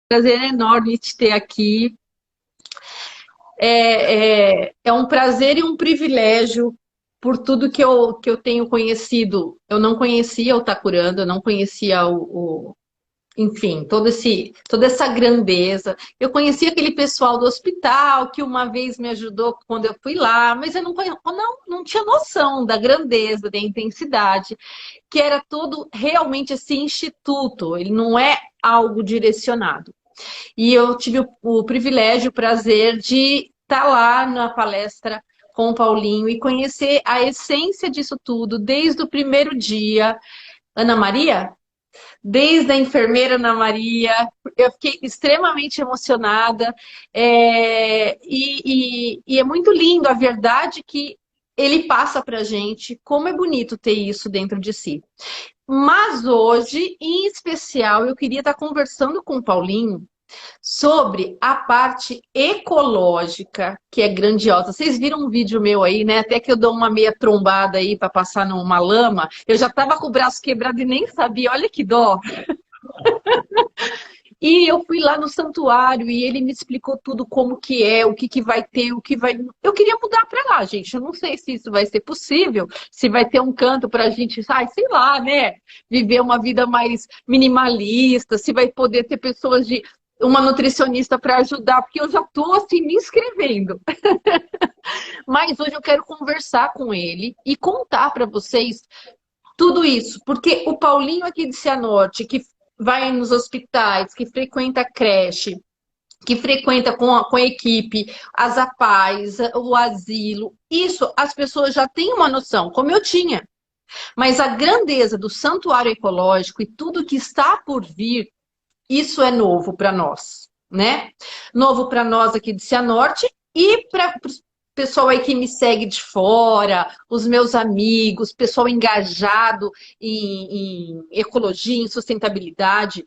Prazer enorme te ter aqui. É um prazer e um privilégio por tudo que eu tenho conhecido. Eu não conhecia o Tacurando, eu não conhecia enfim, toda essa grandeza. Eu conhecia aquele pessoal do hospital que uma vez me ajudou quando eu fui lá, mas eu não tinha noção da grandeza, da intensidade, que era todo realmente esse instituto, ele não é algo direcionado. E eu tive o privilégio, o prazer de estar lá na palestra com o Paulinho e conhecer a essência disso tudo, desde o primeiro dia. Ana Maria? Desde a enfermeira Ana Maria, eu fiquei extremamente emocionada. E é muito lindo a verdade que ele passa para a gente, como é bonito ter isso dentro de si. Mas hoje, em especial, eu queria estar conversando com o Paulinho sobre a parte ecológica, que é grandiosa. Vocês viram um vídeo meu aí, né? Até que eu dou uma meia trombada aí para passar numa lama. Eu já estava com o braço quebrado e nem sabia. Olha que dó. E eu fui lá no santuário e ele me explicou tudo como que é, o que que vai ter, o que vai. Eu queria mudar para lá, gente. Eu não sei se isso vai ser possível, se vai ter um canto para a gente, ai, sei lá, né? Viver uma vida mais minimalista, se vai poder ter pessoas de uma nutricionista para ajudar, porque eu já estou assim me inscrevendo. Mas hoje eu quero conversar com ele e contar para vocês tudo isso, porque o Paulinho aqui de Cianorte, que vai nos hospitais, que frequenta a creche, que frequenta com a equipe, as APAES, o asilo, isso as pessoas já têm uma noção, como eu tinha. Mas a grandeza do santuário ecológico e tudo que está por vir, isso é novo para nós, né? Novo para nós aqui de Cianorte e para pessoal aí que me segue de fora, os meus amigos, pessoal engajado em ecologia, em sustentabilidade,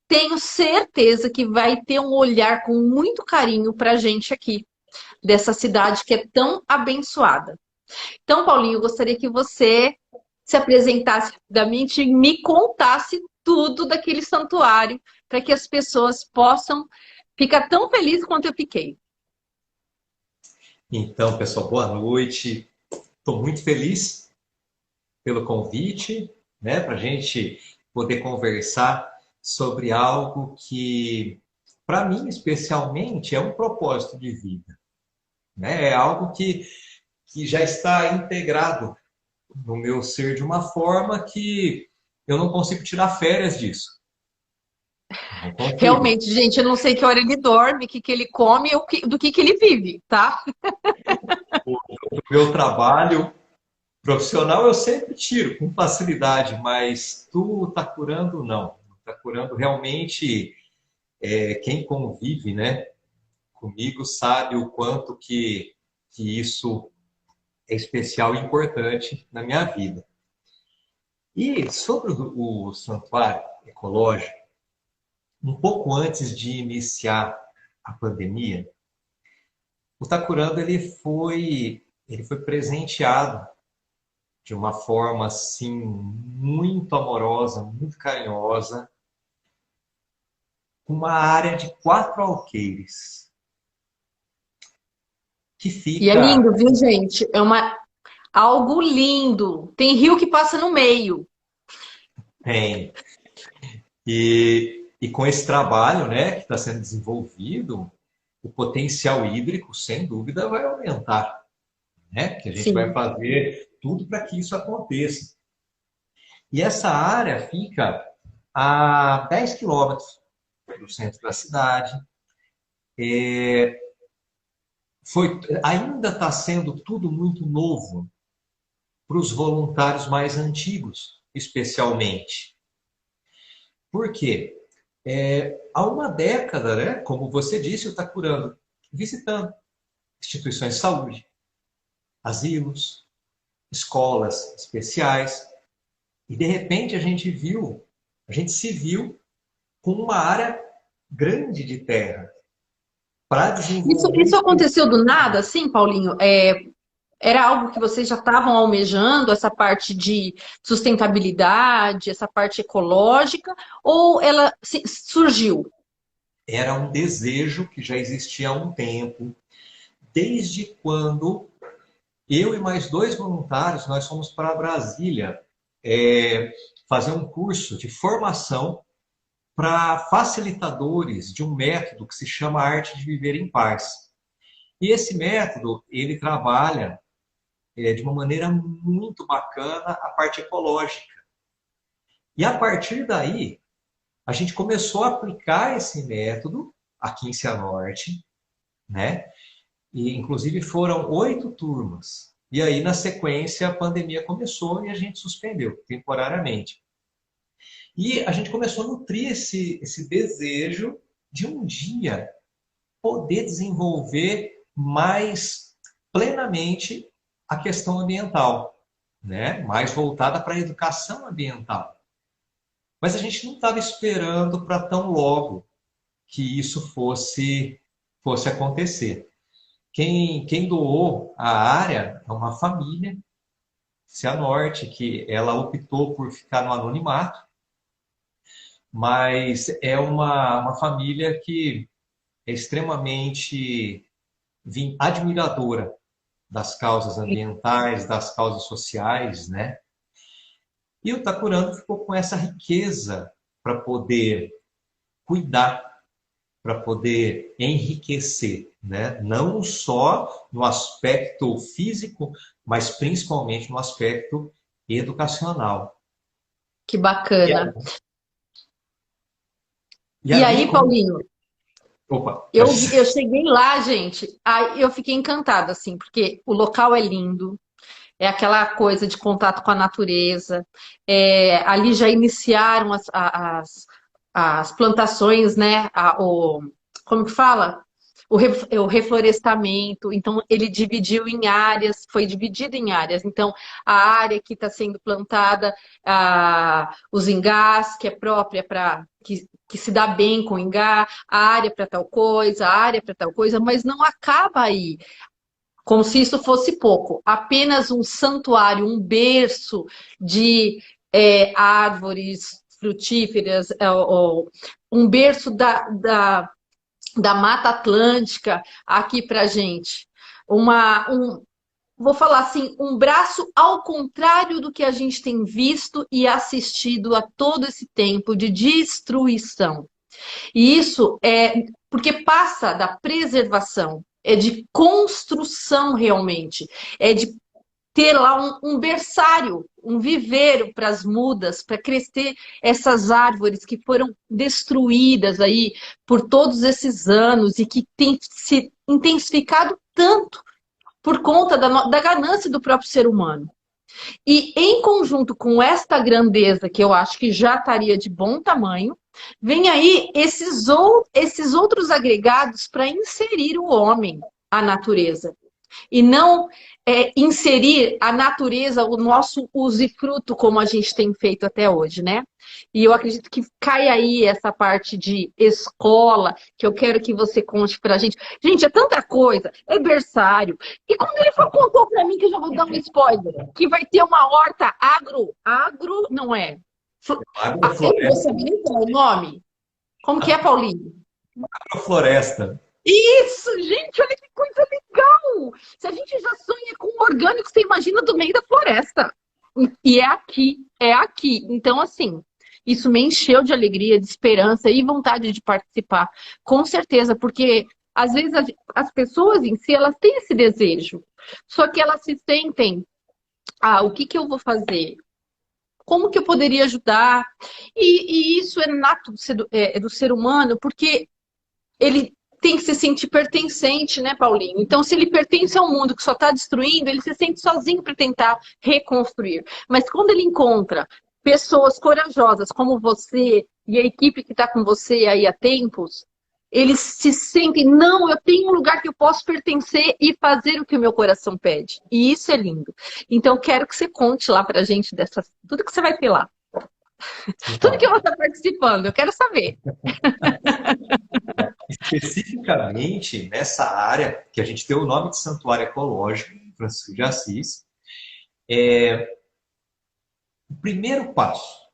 tenho certeza que vai ter um olhar com muito carinho para a gente aqui, dessa cidade que é tão abençoada. Então, Paulinho, eu gostaria que você se apresentasse rapidamente e me contasse tudo daquele santuário, para que as pessoas possam ficar tão felizes quanto eu fiquei. Então, pessoal, boa noite. Estou muito feliz pelo convite, né, para a gente poder conversar sobre algo que, para mim, especialmente, é um propósito de vida, né? É algo que já está integrado no meu ser de uma forma que eu não consigo tirar férias disso. Não consigo. Realmente, gente, eu não sei que hora ele dorme, o que que ele come, do que ele vive, tá? O meu trabalho profissional eu sempre tiro com facilidade, mas tu tá curando, não. Tá curando realmente quem convive, né, comigo sabe o quanto que isso é especial e importante na minha vida. E sobre o santuário ecológico, um pouco antes de iniciar a pandemia, o Tacurando ele foi presenteado de uma forma assim muito amorosa, muito carinhosa, com uma área de 4 alqueires que E é fica lindo, viu, gente? Algo lindo. Tem rio que passa no meio. tem e com esse trabalho, né, que está sendo desenvolvido, o potencial hídrico, sem dúvida, vai aumentar, né? Que a gente vai Sim. fazer tudo para que isso aconteça. E essa área fica a 10 quilômetros do centro da cidade. Ainda está sendo tudo muito novo para os voluntários mais antigos, especialmente. Por quê? Há uma década, né, como você disse, eu está curando, visitando instituições de saúde, asilos, escolas especiais, e de repente a gente se viu com uma área grande de terra para desenvolver Isso isso. aconteceu do nada, assim, Paulinho? Era algo que vocês já estavam almejando, essa parte de sustentabilidade, essa parte ecológica, ou ela surgiu? era um desejo que já existia há um tempo, desde quando eu e mais 2 voluntários, nós fomos para Brasília fazer um curso de formação para facilitadores de um método que se chama Arte de Viver em Paz. E esse método, ele trabalha de uma maneira muito bacana a parte ecológica. E a partir daí, a gente começou a aplicar esse método aqui em Cianorte, né? E, inclusive, foram 8 turmas. E aí, na sequência, a pandemia começou e a gente suspendeu temporariamente. E a gente começou a nutrir esse desejo de um dia poder desenvolver mais plenamente a questão ambiental, né? Mais voltada para a educação ambiental. Mas a gente não estava esperando para tão logo que isso fosse acontecer. Quem doou a área é uma família, Cianorte, que ela optou por ficar no anonimato, mas é uma família que é extremamente admiradora das causas ambientais, das causas sociais, né? E o Tacurando ficou com essa riqueza para poder cuidar, para poder enriquecer, né? Não só no aspecto físico, mas principalmente no aspecto educacional. Que E, bacana. e E ali, aí, como... Paulinho, Opa, eu cheguei lá, gente, aí eu fiquei encantada, assim, porque o local é lindo, é aquela coisa de contato com a natureza. Ali já iniciaram as plantações, né? Como que fala? O reflorestamento. Então, ele dividiu em áreas, foi dividido em áreas. Então, a área que está sendo plantada, os ingás, que é própria para que se dá bem com ingá, a área para tal coisa, a área para tal coisa, mas não acaba aí. Como se isso fosse pouco, apenas um santuário, um berço de árvores frutíferas, um berço da Mata Atlântica aqui para gente. Vou falar assim, um braço ao contrário do que a gente tem visto e assistido a todo esse tempo de destruição. E isso é porque passa da preservação, é de construção realmente, é de ter lá um berçário, um viveiro para as mudas, para crescer essas árvores que foram destruídas aí por todos esses anos e que tem se intensificado tanto por conta da ganância do próprio ser humano. E em conjunto com esta grandeza, que eu acho que já estaria de bom tamanho, vem aí esses outros agregados para inserir o homem à natureza. E não inserir a natureza, o nosso usufruto, como a gente tem feito até hoje, né? E eu acredito que cai aí essa parte de escola, que eu quero que você conte pra gente. Gente, é tanta coisa, é berçário. E quando ele contou pra mim, que eu já vou dar um spoiler, que vai ter uma horta agro, não é? Eu não vou agrofloresta. saber nem qual é o nome. Como que é, Paulinho? Agrofloresta. Isso, gente, olha que coisa legal! Se a gente já sonha com orgânico, você imagina do meio da floresta. E é aqui, é aqui. Então, assim, isso me encheu de alegria, de esperança e vontade de participar. Com certeza, porque às vezes as pessoas em si, elas têm esse desejo. Só que elas se sentem, o que que eu vou fazer? Como que eu poderia ajudar? E isso é nato do ser humano, porque ele tem que se sentir pertencente, né, Paulinho? Então, se ele pertence ao mundo que só está destruindo, ele se sente sozinho para tentar reconstruir. Mas quando ele encontra pessoas corajosas como você e a equipe que está com você aí há tempos, eles se sentem, não, eu tenho um lugar que eu posso pertencer e fazer o que o meu coração pede. E isso é lindo. Então, quero que você conte lá para a gente tudo que você vai ter lá. Tudo que eu vou estar participando, eu quero saber. Especificamente nessa área, que a gente deu o nome de Santuário Ecológico, Francisco de Assis, o primeiro passo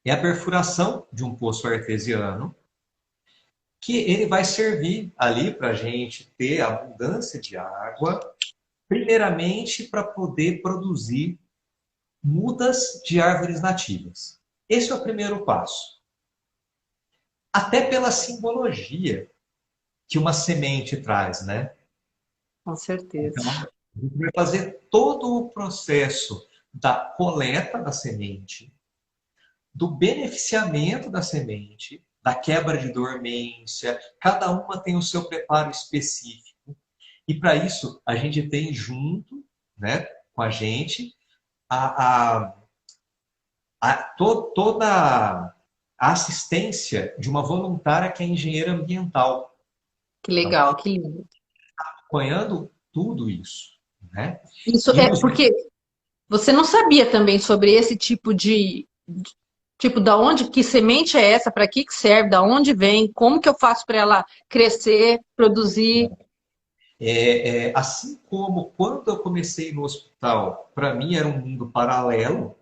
é a perfuração de um poço artesiano que ele vai servir ali para a gente ter abundância de água, primeiramente para poder produzir mudas de árvores nativas. Esse é o primeiro passo. Até pela simbologia que uma semente traz, né? Com certeza. Então, a gente vai fazer todo o processo da coleta da semente, do beneficiamento da semente, da quebra de dormência. Cada uma tem o seu preparo específico. E para isso, a gente tem junto, né, com a gente, a, toda a assistência de uma voluntária que é engenheira ambiental. Que Então, legal, que lindo. acompanhando tudo isso, né? Isso E é os... porque você não sabia também sobre esse tipo tipo, da onde, que semente é essa, para que serve, da onde vem, como que eu faço para ela crescer, produzir. assim como quando eu comecei no hospital, para mim era um mundo paralelo,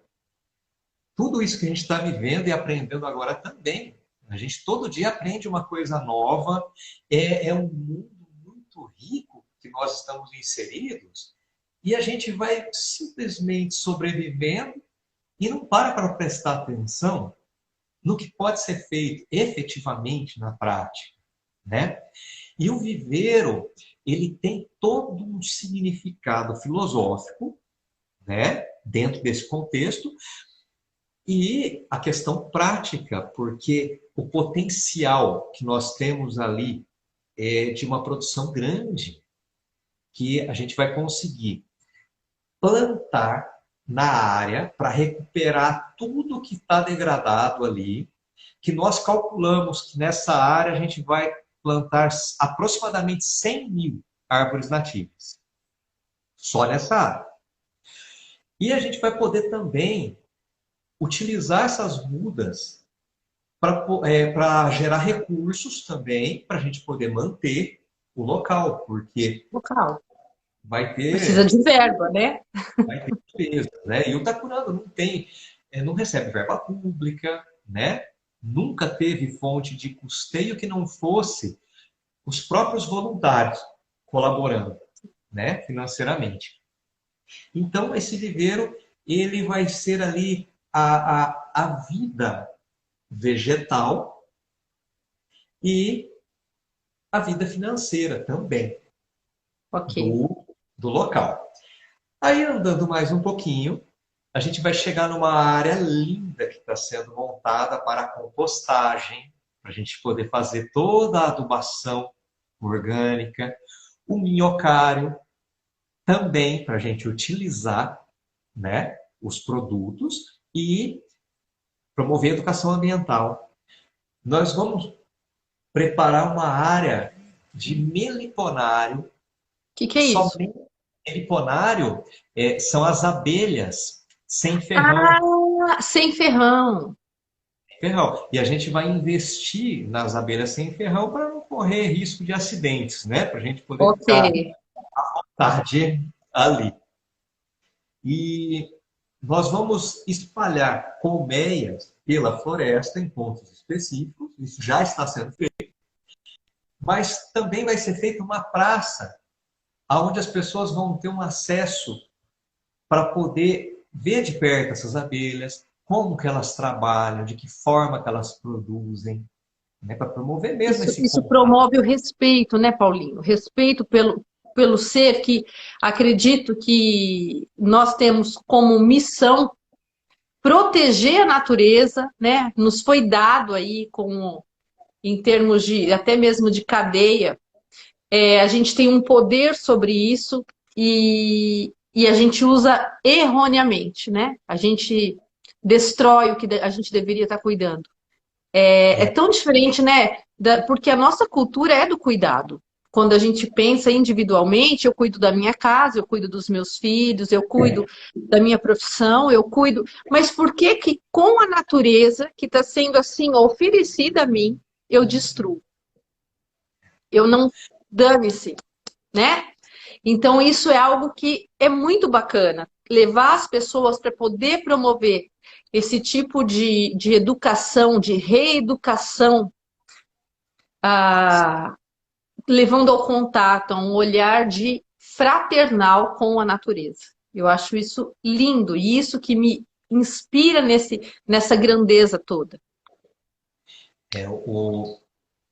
tudo isso que a gente está vivendo e aprendendo agora também. A gente todo dia aprende uma coisa nova, é um mundo muito rico que nós estamos inseridos, e a gente vai simplesmente sobrevivendo e não para prestar atenção no que pode ser feito efetivamente na prática, né? E o viveiro, ele tem todo um significado filosófico, né, dentro desse contexto, e a questão prática, porque o potencial que nós temos ali é de uma produção grande, que a gente vai conseguir plantar na área para recuperar tudo que está degradado ali, que nós calculamos que nessa área a gente vai plantar aproximadamente 100 mil árvores nativas, só nessa área. E a gente vai poder também utilizar essas mudas para gerar recursos também, para a gente poder manter o local, porque Local. vai Precisa ter, de verba, né? vai ter despesas, né? E o Itacuranga não tem, não recebe verba pública, né? Nunca teve fonte de custeio que não fosse os próprios voluntários colaborando, né, financeiramente. Então, esse viveiro, ele vai ser ali a vida vegetal e a vida financeira também Ok. do local. Aí, andando mais um pouquinho, a gente vai chegar numa área linda que está sendo montada para a compostagem, para a gente poder fazer toda a adubação orgânica, o minhocário também para a gente utilizar, né, os produtos e promover a educação ambiental. Nós vamos preparar uma área de meliponário. O que é isso? Somente meliponário são as abelhas sem ferrão. Ah, sem ferrão. Ferrão. E a gente vai investir nas abelhas sem ferrão para não correr risco de acidentes, né? Para a gente poder Ok. ficar tarde ali. E nós vamos espalhar colmeias pela floresta em pontos específicos, isso já está sendo feito, mas também vai ser feita uma praça onde as pessoas vão ter um acesso para poder ver de perto essas abelhas, como que elas trabalham, de que forma que elas produzem, né, para promover mesmo esse Isso contato. promove o respeito, né, Paulinho? Respeito pelo ser que acredito que nós temos como missão proteger a natureza, né? Nos foi dado aí como em termos de até mesmo de cadeia, a gente tem um poder sobre isso e a gente usa erroneamente, né? A gente destrói o que a gente deveria estar cuidando. É tão diferente, né? Porque a nossa cultura é do cuidado. Quando a gente pensa individualmente, eu cuido da minha casa, eu cuido dos meus filhos, eu cuido da minha profissão, eu cuido. Mas por que que com a natureza que está sendo assim oferecida a mim, eu destruo? Eu não dane-se, né? Então isso é algo que é muito bacana. Levar as pessoas para poder promover esse tipo de educação, de reeducação ah, levando ao contato, a um olhar de fraternal com a natureza. Eu acho isso lindo e isso que me inspira nessa grandeza toda. É,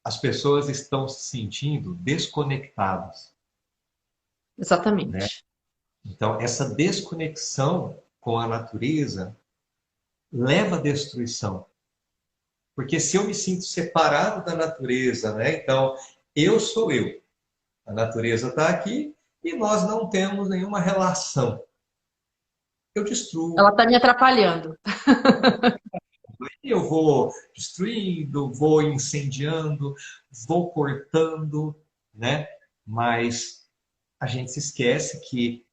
as pessoas estão se sentindo desconectadas, né? Exatamente. Então, essa desconexão com a natureza leva à destruição. Porque se eu me sinto separado da natureza, né? Então, eu sou eu. A natureza está aqui e nós não temos nenhuma relação. Eu Ela destruo, está me atrapalhando. eu vou destruindo, vou incendiando, vou cortando, né? Mas a gente se esquece que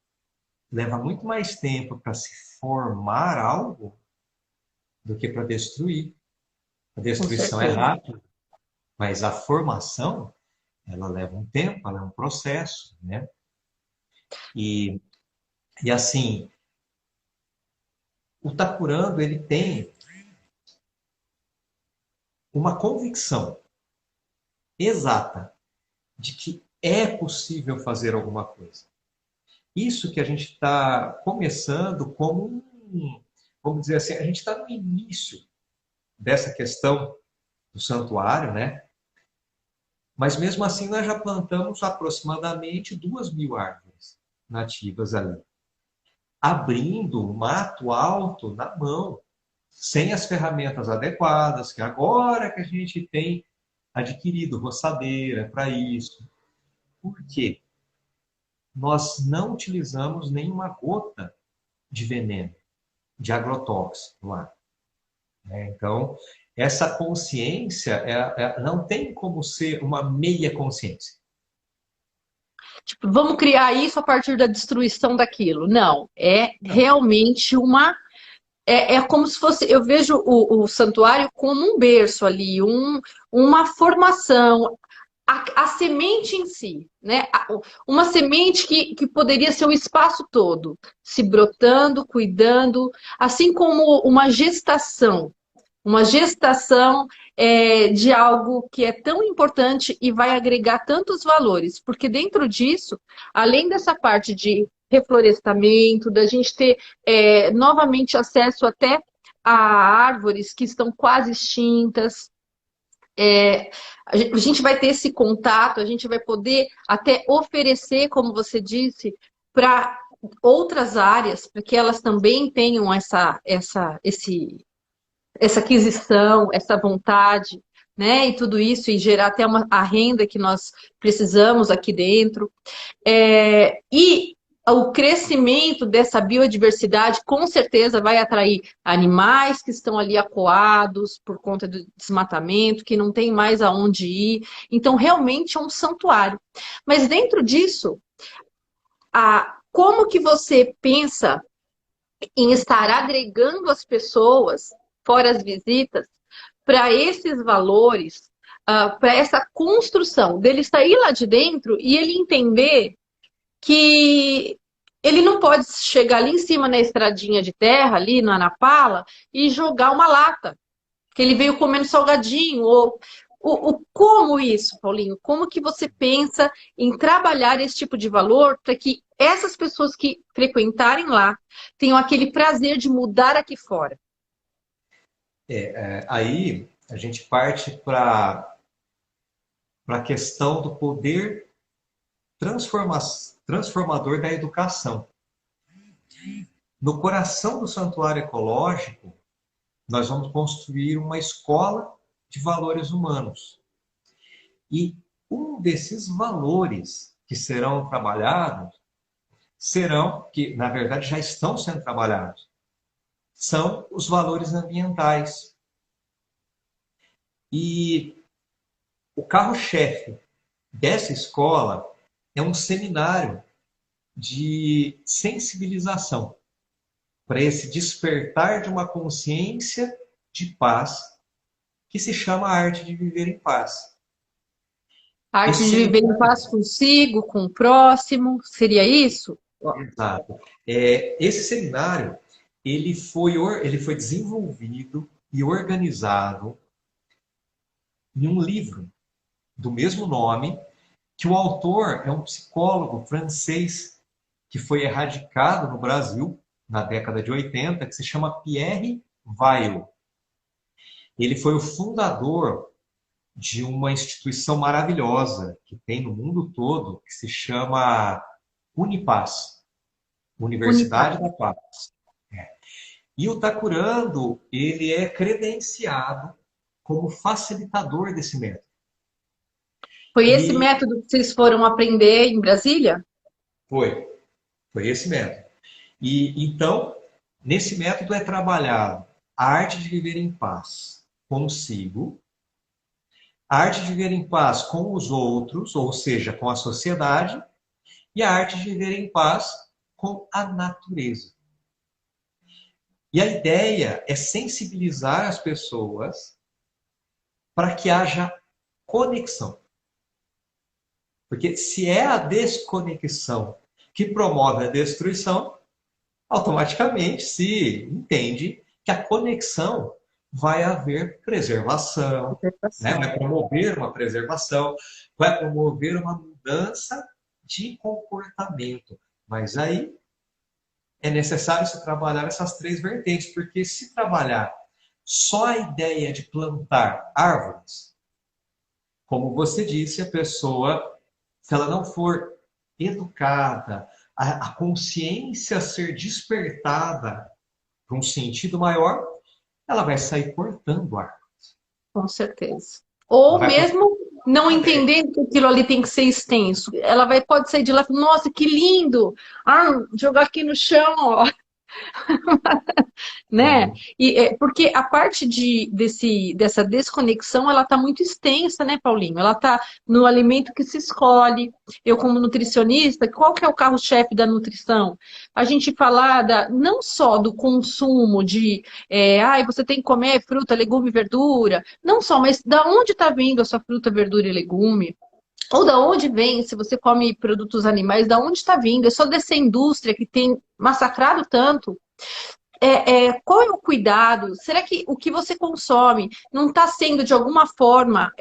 leva muito mais tempo para se formar algo do que para destruir. A Com destruição é certeza. rápida, mas a formação, ela leva um tempo, ela é um processo, né? E, e assim, o Tacurando, ele tem uma convicção exata de que é possível fazer alguma coisa. Isso que a gente está começando como vamos dizer assim, a gente está no início dessa questão do santuário, né? Mas mesmo assim nós já plantamos aproximadamente 2.000 árvores nativas ali, abrindo o mato alto na mão, sem as ferramentas adequadas, que agora que a gente tem adquirido roçadeira para isso. Por quê? Nós não utilizamos nenhuma gota de veneno, de agrotóxico lá. Então, essa consciência não tem como ser uma meia consciência. Tipo, vamos criar isso a partir da destruição daquilo. Não, é Não. realmente uma. É como se fosse. Eu vejo o santuário como um berço ali, uma formação. A semente em si, né? Uma semente que poderia ser o espaço todo, se brotando, cuidando, assim como uma gestação de algo que é tão importante e vai agregar tantos valores, porque dentro disso, além dessa parte de reflorestamento, da gente ter novamente acesso até a árvores que estão quase extintas, a gente vai ter esse contato, a gente vai poder até oferecer, como você disse, para outras áreas, para que elas também tenham essa aquisição, essa vontade, né? E tudo isso, e gerar até a renda que nós precisamos aqui dentro. E o crescimento dessa biodiversidade com certeza vai atrair animais que estão ali acuados por conta do desmatamento, que não tem mais aonde ir. Então, realmente é um santuário. Mas dentro disso, como que você pensa em estar agregando as pessoas, fora as visitas, para esses valores, para essa construção dele sair lá de dentro e ele entender que ele não pode chegar ali em cima na estradinha de terra, ali na Pala, e jogar uma lata, que ele veio comendo salgadinho, ou como isso, Paulinho? Como que você pensa em trabalhar esse tipo de valor para que essas pessoas que frequentarem lá tenham aquele prazer de mudar aqui fora? Aí a gente parte para a questão do poder transformador da educação. No coração do santuário ecológico, nós vamos construir uma escola de valores humanos. E um desses valores que serão trabalhados que na verdade já estão sendo trabalhados, são os valores ambientais. E o carro-chefe dessa escola é um seminário de sensibilização para esse despertar de uma consciência de paz que se chama Arte de Viver em Paz. A arte Esse de viver em seminário, paz consigo, com o próximo, seria isso? exato. Esse seminário ele foi desenvolvido e organizado em um livro do mesmo nome, que o autor é um psicólogo francês que foi erradicado no Brasil na década de 80, que se chama Pierre Weil. Ele foi o fundador de uma instituição maravilhosa que tem no mundo todo, que se chama Unipaz, Unipar. Universidade da Paz. E o Tacurando, ele é credenciado como facilitador desse método. Foi esse E método que vocês foram aprender em Brasília? foi, foi esse método. E então, nesse método é trabalhado a arte de viver em paz consigo, a arte de viver em paz com os outros, ou seja, com a sociedade, e a arte de viver em paz com a natureza. E a ideia é sensibilizar as pessoas para que haja conexão. Porque se é a desconexão que promove a destruição, automaticamente se entende que a conexão vai haver preservação, né? Interpretação. Vai promover uma preservação, vai promover uma mudança de comportamento. Mas aí é necessário se trabalhar essas três vertentes, porque se trabalhar só a ideia de plantar árvores, como você disse, a pessoa, se ela não for educada, a consciência ser despertada para um sentido maior, ela vai sair cortando árvore. Com certeza. Ela Ou vai plantar mesmo não madeira. entendendo que aquilo ali tem que ser extenso. Ela vai, pode sair de lá e falar, nossa, que lindo! Ah, jogar aqui no chão, ó. Né? E, porque a parte dessa desconexão, ela está muito extensa, né, Paulinho? Ela está no alimento que se escolhe. Eu, como nutricionista, qual que é o carro-chefe da nutrição? A gente falar não só do consumo de, você tem que comer fruta, legume e verdura, não só, mas da onde está vindo a sua fruta, verdura e legume? Ou da onde vem, se você come produtos animais, da onde está vindo? É só dessa indústria que tem massacrado tanto. Qual é o cuidado? Será que o que você consome não está sendo de alguma forma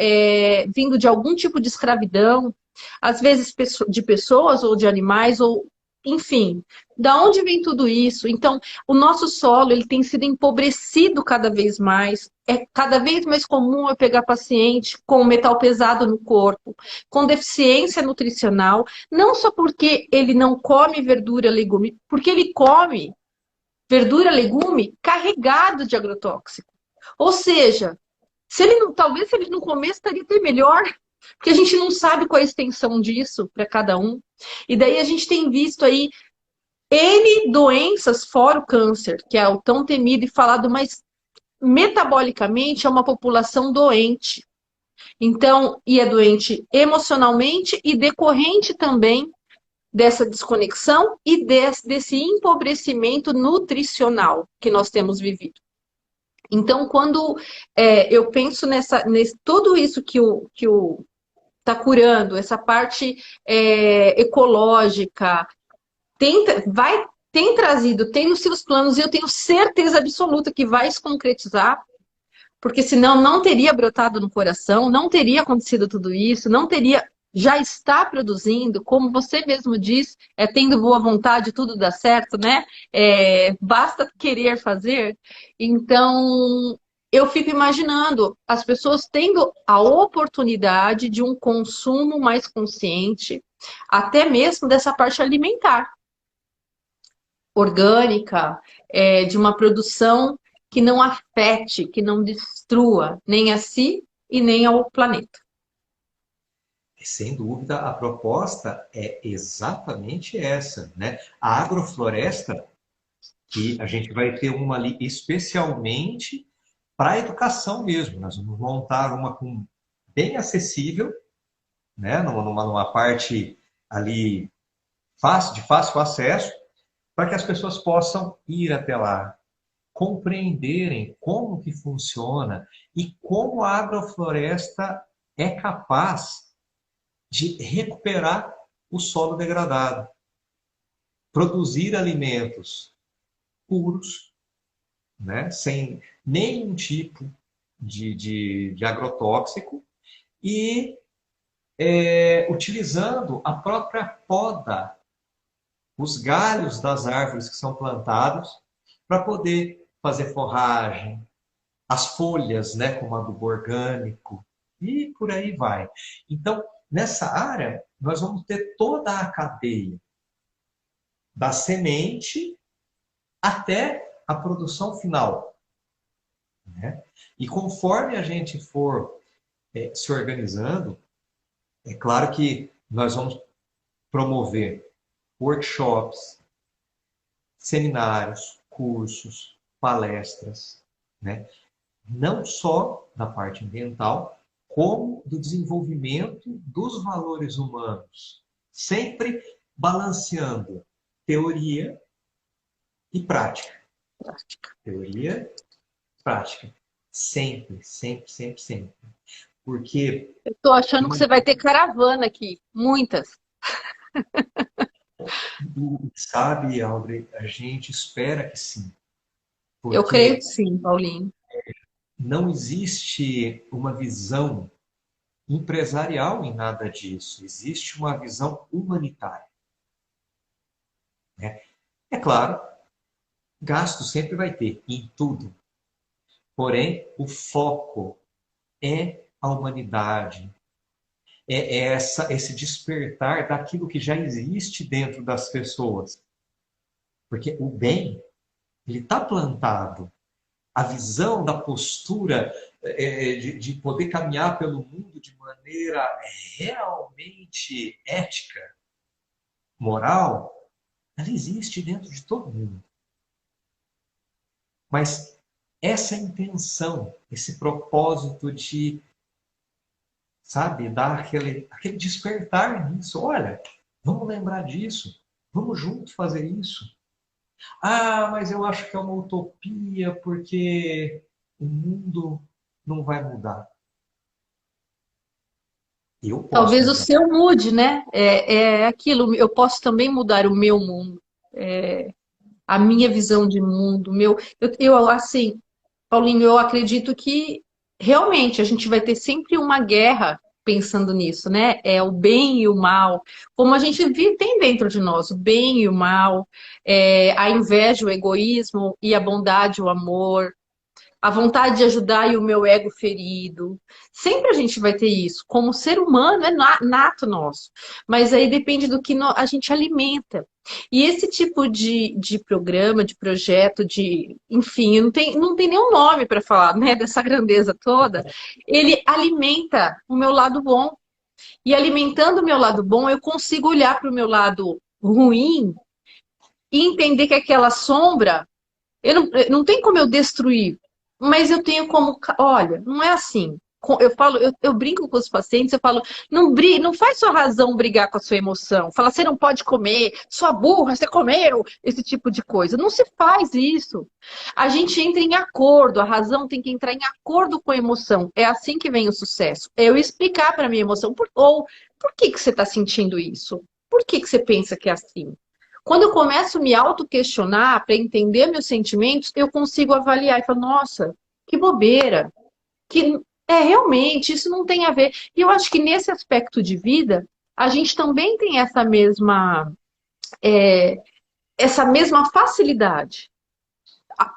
vindo de algum tipo de escravidão? Às vezes de pessoas ou de animais, ou enfim, da onde vem tudo isso? Então, o nosso solo ele tem sido empobrecido cada vez mais. É cada vez mais comum eu pegar paciente com metal pesado no corpo, com deficiência nutricional, não só porque ele não come verdura, legume, porque ele come verdura, legume carregado de agrotóxico. Ou seja, se ele não, talvez se ele não comesse, estaria até melhor, porque a gente não sabe qual é a extensão disso para cada um. E daí a gente tem visto aí N doenças fora o câncer, que é o tão temido e falado, mas metabolicamente é uma população doente. Então, e é doente emocionalmente e decorrente também dessa desconexão e desse empobrecimento nutricional que nós temos vivido. Então, quando eu penso tudo isso que o está curando, essa parte ecológica, tem trazido, tem nos seus planos, e eu tenho certeza absoluta que vai se concretizar, porque senão não teria brotado no coração, não teria acontecido tudo isso, não teria, já está produzindo, como você mesmo diz, tendo boa vontade, tudo dá certo, né? Basta querer fazer. Então, eu fico imaginando as pessoas tendo a oportunidade de um consumo mais consciente, até mesmo dessa parte alimentar orgânica, de uma produção que não afete, que não destrua nem a si e nem ao planeta. Sem dúvida, a proposta é exatamente essa, né? A agrofloresta, que a gente vai ter uma ali especialmente para a educação mesmo. Nós vamos montar uma bem acessível, né? Numa parte ali de fácil acesso, para que as pessoas possam ir até lá, compreenderem como que funciona e como a agrofloresta é capaz de recuperar o solo degradado, produzir alimentos puros, né, sem nenhum tipo de agrotóxico e utilizando a própria poda, os galhos das árvores que são plantados, para poder fazer forragem, as folhas, né, como adubo orgânico, e por aí vai. Então, nessa área, nós vamos ter toda a cadeia, da semente até a produção final, né? E conforme a gente for se organizando, é claro que nós vamos promover workshops, seminários, cursos, palestras, né? Não só da parte ambiental, como do desenvolvimento dos valores humanos, sempre balanceando teoria e prática. Teoria, prática. Sempre, sempre, sempre, sempre. Porque, Eu tô achando que você vai ter caravana aqui, muitas. sabe, Audrey, a gente espera que sim. Eu creio que Porque sim, Paulinho. não existe uma visão empresarial em nada disso. Existe uma visão humanitária, né? É claro, gasto sempre vai ter, em tudo. Porém, o foco é a humanidade, esse despertar daquilo que já existe dentro das pessoas. Porque o bem, ele está plantado. A visão da postura de poder caminhar pelo mundo de maneira realmente ética, moral, ela existe dentro de todo mundo. Mas essa intenção, esse propósito de, sabe, dar aquele despertar nisso. Olha, vamos lembrar disso. Vamos junto fazer isso. Ah, mas eu acho que é uma utopia porque o mundo não vai mudar. Eu posso Talvez o mudar. seu mude, né? É aquilo, eu posso também mudar o meu mundo, a minha visão de mundo, assim, Paulinho, eu acredito que realmente a gente vai ter sempre uma guerra pensando nisso, né? É o bem e o mal, como a gente tem dentro de nós, o bem e o mal, a inveja, o egoísmo e a bondade, o amor, a vontade de ajudar e o meu ego ferido. Sempre a gente vai ter isso. Como ser humano, é nato nosso. Mas aí depende do que a gente alimenta. E esse tipo de programa, de projeto, enfim, não tem nenhum nome para falar, né, dessa grandeza toda. Ele alimenta o meu lado bom. E alimentando o meu lado bom, eu consigo olhar para o meu lado ruim e entender que aquela sombra não tem como eu destruir, mas eu tenho como. Olha, não é assim. Eu falo, eu brinco com os pacientes, eu falo, não faz sua razão brigar com a sua emoção. Fala, você não pode comer, sua burra, você comeu, esse tipo de coisa. Não se faz isso. A gente entra em acordo, a razão tem que entrar em acordo com a emoção. É assim que vem o sucesso. É eu explicar para a minha emoção, por que que você está sentindo isso? Por que que você pensa que é assim? Quando eu começo a me auto-questionar para entender meus sentimentos, eu consigo avaliar e falar, nossa, que bobeira, que realmente isso não tem a ver. E eu acho que nesse aspecto de vida, a gente também tem é, essa mesma facilidade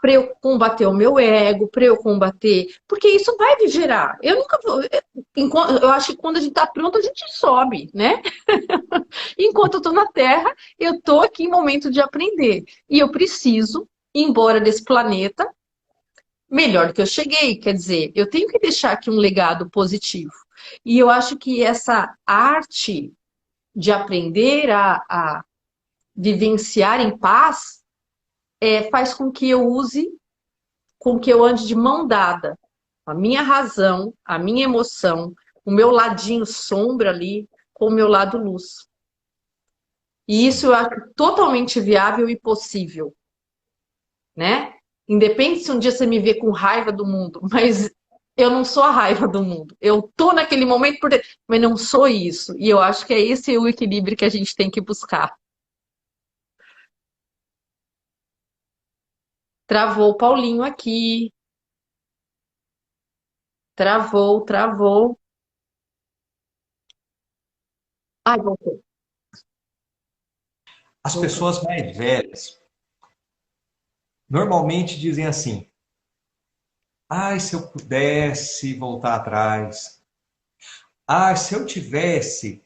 para eu combater o meu ego, para eu combater, porque isso vai me gerar. Eu nunca vou. Eu acho que quando a gente está pronto, a gente sobe, né? Enquanto eu estou na Terra, eu estou aqui em momento de aprender. E eu preciso ir embora desse planeta melhor do que eu cheguei. Quer dizer, eu tenho que deixar aqui um legado positivo. E eu acho que essa arte de aprender a vivenciar em paz faz com que eu use, com que eu ande de mão dada. A minha razão, a minha emoção, o meu ladinho sombra ali, com o meu lado luz. E isso Sim. eu acho totalmente viável e possível, né? Independe se um dia você me vê com raiva do mundo, mas eu não sou a raiva do mundo. Eu tô naquele momento, mas não sou isso. E eu acho que é esse o equilíbrio que a gente tem que buscar. Travou o Paulinho aqui. Travou, travou. Ai, voltou. As Voltou. pessoas mais velhas normalmente dizem assim: ai, se eu pudesse voltar atrás. Ah, se eu tivesse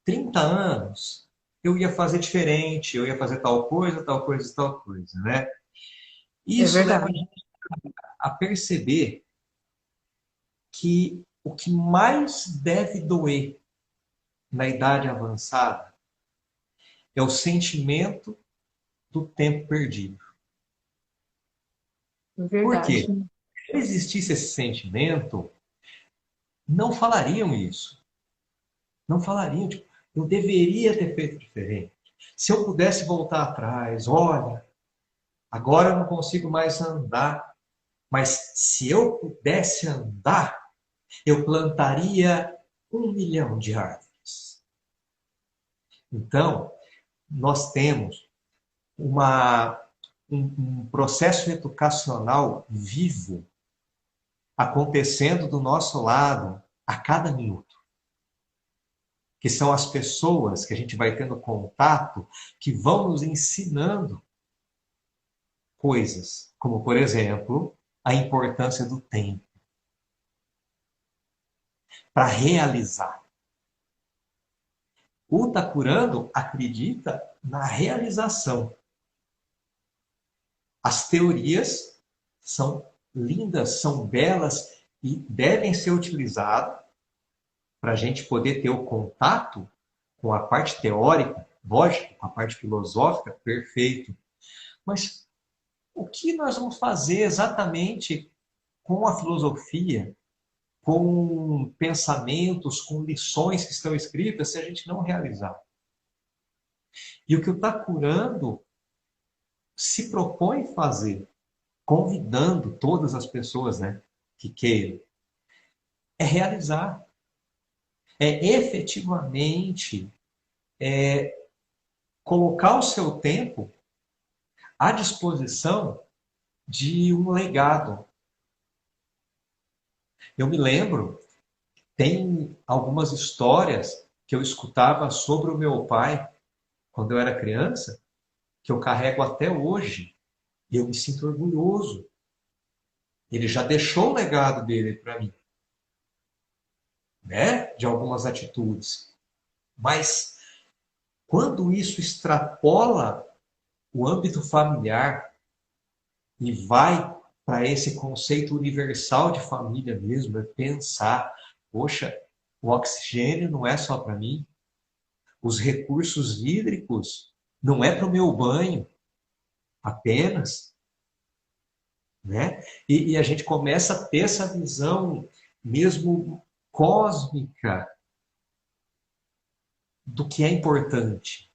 30 anos, eu ia fazer diferente, eu ia fazer tal coisa, tal coisa, tal coisa, né? É Isso leva a verdade. gente a perceber que o que mais deve doer na idade avançada é o sentimento do tempo perdido. É Por verdade. quê? Se não existisse esse sentimento, não falariam isso. Não falariam, tipo, eu deveria ter feito diferente. Se eu pudesse voltar atrás, olha, agora eu não consigo mais andar, mas se eu pudesse andar, eu plantaria 1 milhão de árvores. Então, nós temos uma, um processo educacional vivo acontecendo do nosso lado a cada minuto, que são as pessoas que a gente vai tendo contato que vão nos ensinando coisas, como, por exemplo, a importância do tempo para realizar. O Tá Curando acredita na realização. As teorias são lindas, são belas e devem ser utilizadas para a gente poder ter o contato com a parte teórica, lógico, com a parte filosófica, perfeito. Mas o que nós vamos fazer exatamente com a filosofia, com pensamentos, com lições que estão escritas, se a gente não realizar? E o que o Tá Curando se propõe fazer, convidando todas as pessoas, né, que queiram, é realizar, é efetivamente colocar o seu tempo à disposição de um legado. Eu me lembro, tem algumas histórias que eu escutava sobre o meu pai quando eu era criança, que eu carrego até hoje, e eu me sinto orgulhoso. Ele já deixou o legado dele para mim, né? De algumas atitudes. Mas quando isso extrapola o âmbito familiar e vai para esse conceito universal de família mesmo, é pensar, poxa, o oxigênio não é só para mim, os recursos hídricos não é para o meu banho apenas, né? E a gente começa a ter essa visão mesmo cósmica do que é importante,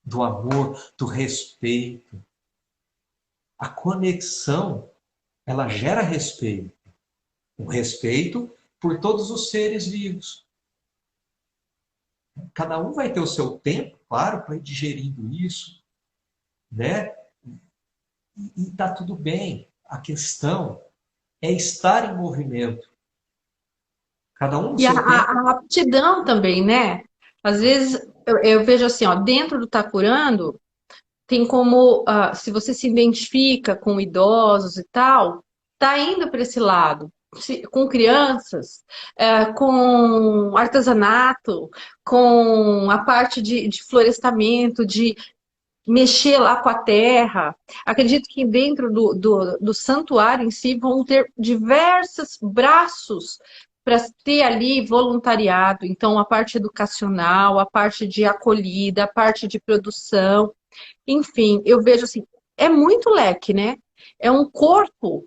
do amor, do respeito. A conexão, ela gera respeito. O respeito por todos os seres vivos. Cada um vai ter o seu tempo, claro, para ir digerindo isso, né? E está tudo bem. A questão é estar em movimento. Cada um no E a, seu tempo. a aptidão também, né? Às vezes eu vejo assim, ó, dentro do Tá Curando, tem como, se você se identifica com idosos e tal, tá indo para esse lado. Com crianças, com artesanato, com a parte de florestamento, de mexer lá com a terra. Acredito que dentro do santuário em si vão ter diversos braços para ter ali voluntariado. Então, a parte educacional, a parte de acolhida, a parte de produção. Enfim, eu vejo assim, é muito leque, né? É um corpo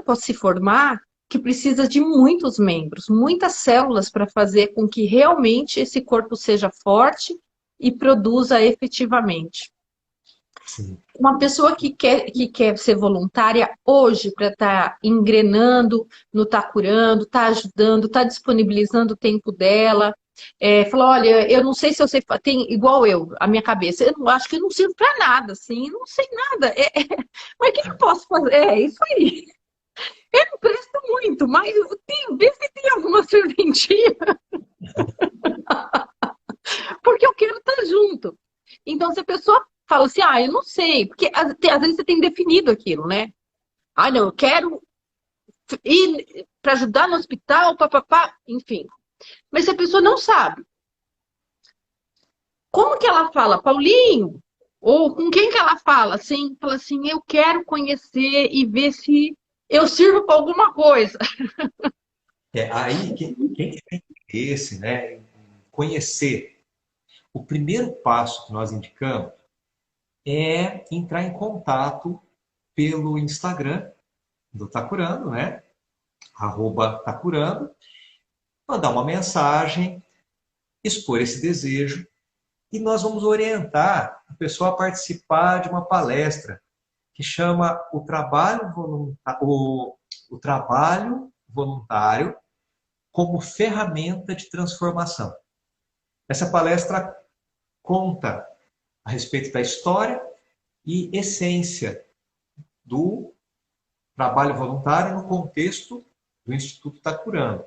a se formar que precisa de muitos membros, muitas células para fazer com que realmente esse corpo seja forte e produza efetivamente. Sim. Uma pessoa que quer ser voluntária hoje para estar engrenando no Tá Curando, tá ajudando, tá disponibilizando o tempo dela, falou, olha, eu não sei se eu sei, tem igual eu, a minha cabeça, eu não, acho que eu não sirvo para nada, assim, não sei nada. Mas o que eu posso fazer? É isso aí. Eu não presto muito, mas vê se tem alguma serventia. Então, se a pessoa fala assim, ah, eu não sei, porque às vezes você tem definido aquilo, né? Ah, não, eu quero ir para ajudar no hospital, papapá, enfim. Mas se a pessoa não sabe, como que ela fala, Paulinho? Ou com quem que ela fala? Assim, fala assim, eu quero conhecer e ver se eu sirvo para alguma coisa. Aí, quem tem interesse, né, em conhecer, o primeiro passo que nós indicamos é entrar em contato pelo Instagram do Tacurando, né? @Tacurando, mandar uma mensagem, expor esse desejo e nós vamos orientar a pessoa a participar de uma palestra que chama o trabalho voluntário como ferramenta de transformação. Essa palestra conta a respeito da história e essência do trabalho voluntário no contexto do Instituto Tacurando.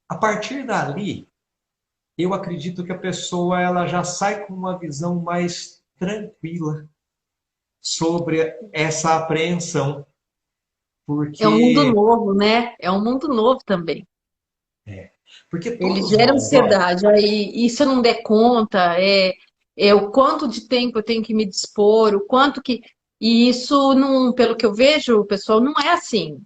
A partir dali, eu acredito que a pessoa ela já sai com uma visão mais tranquila sobre essa apreensão, É um mundo porque novo, né? É um mundo novo também. é, porque Ele todos gera nós, olha, ansiedade. Aí, e se eu não der conta, é o quanto de tempo eu tenho que me dispor, o quanto que. E isso, não, pelo que eu vejo, pessoal, não é assim.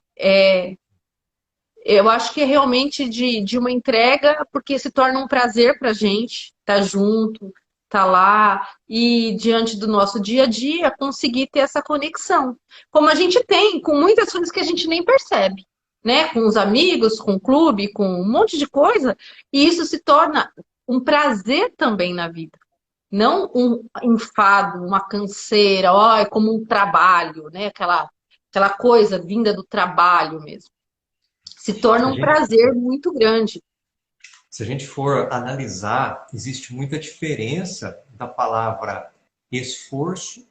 Eu acho que é realmente de uma entrega, porque se torna um prazer para a gente estar junto, estar lá e diante do nosso dia a dia conseguir ter essa conexão. Como a gente tem com muitas coisas que a gente nem percebe, né? Com os amigos, com o clube, com um monte de coisa, e isso se torna um prazer também na vida. Não um enfado, uma canseira, ó, é como um trabalho, né? Aquela coisa vinda do trabalho mesmo. Se se torna a um gente, prazer muito grande. se a gente for analisar, existe muita diferença da palavra esforço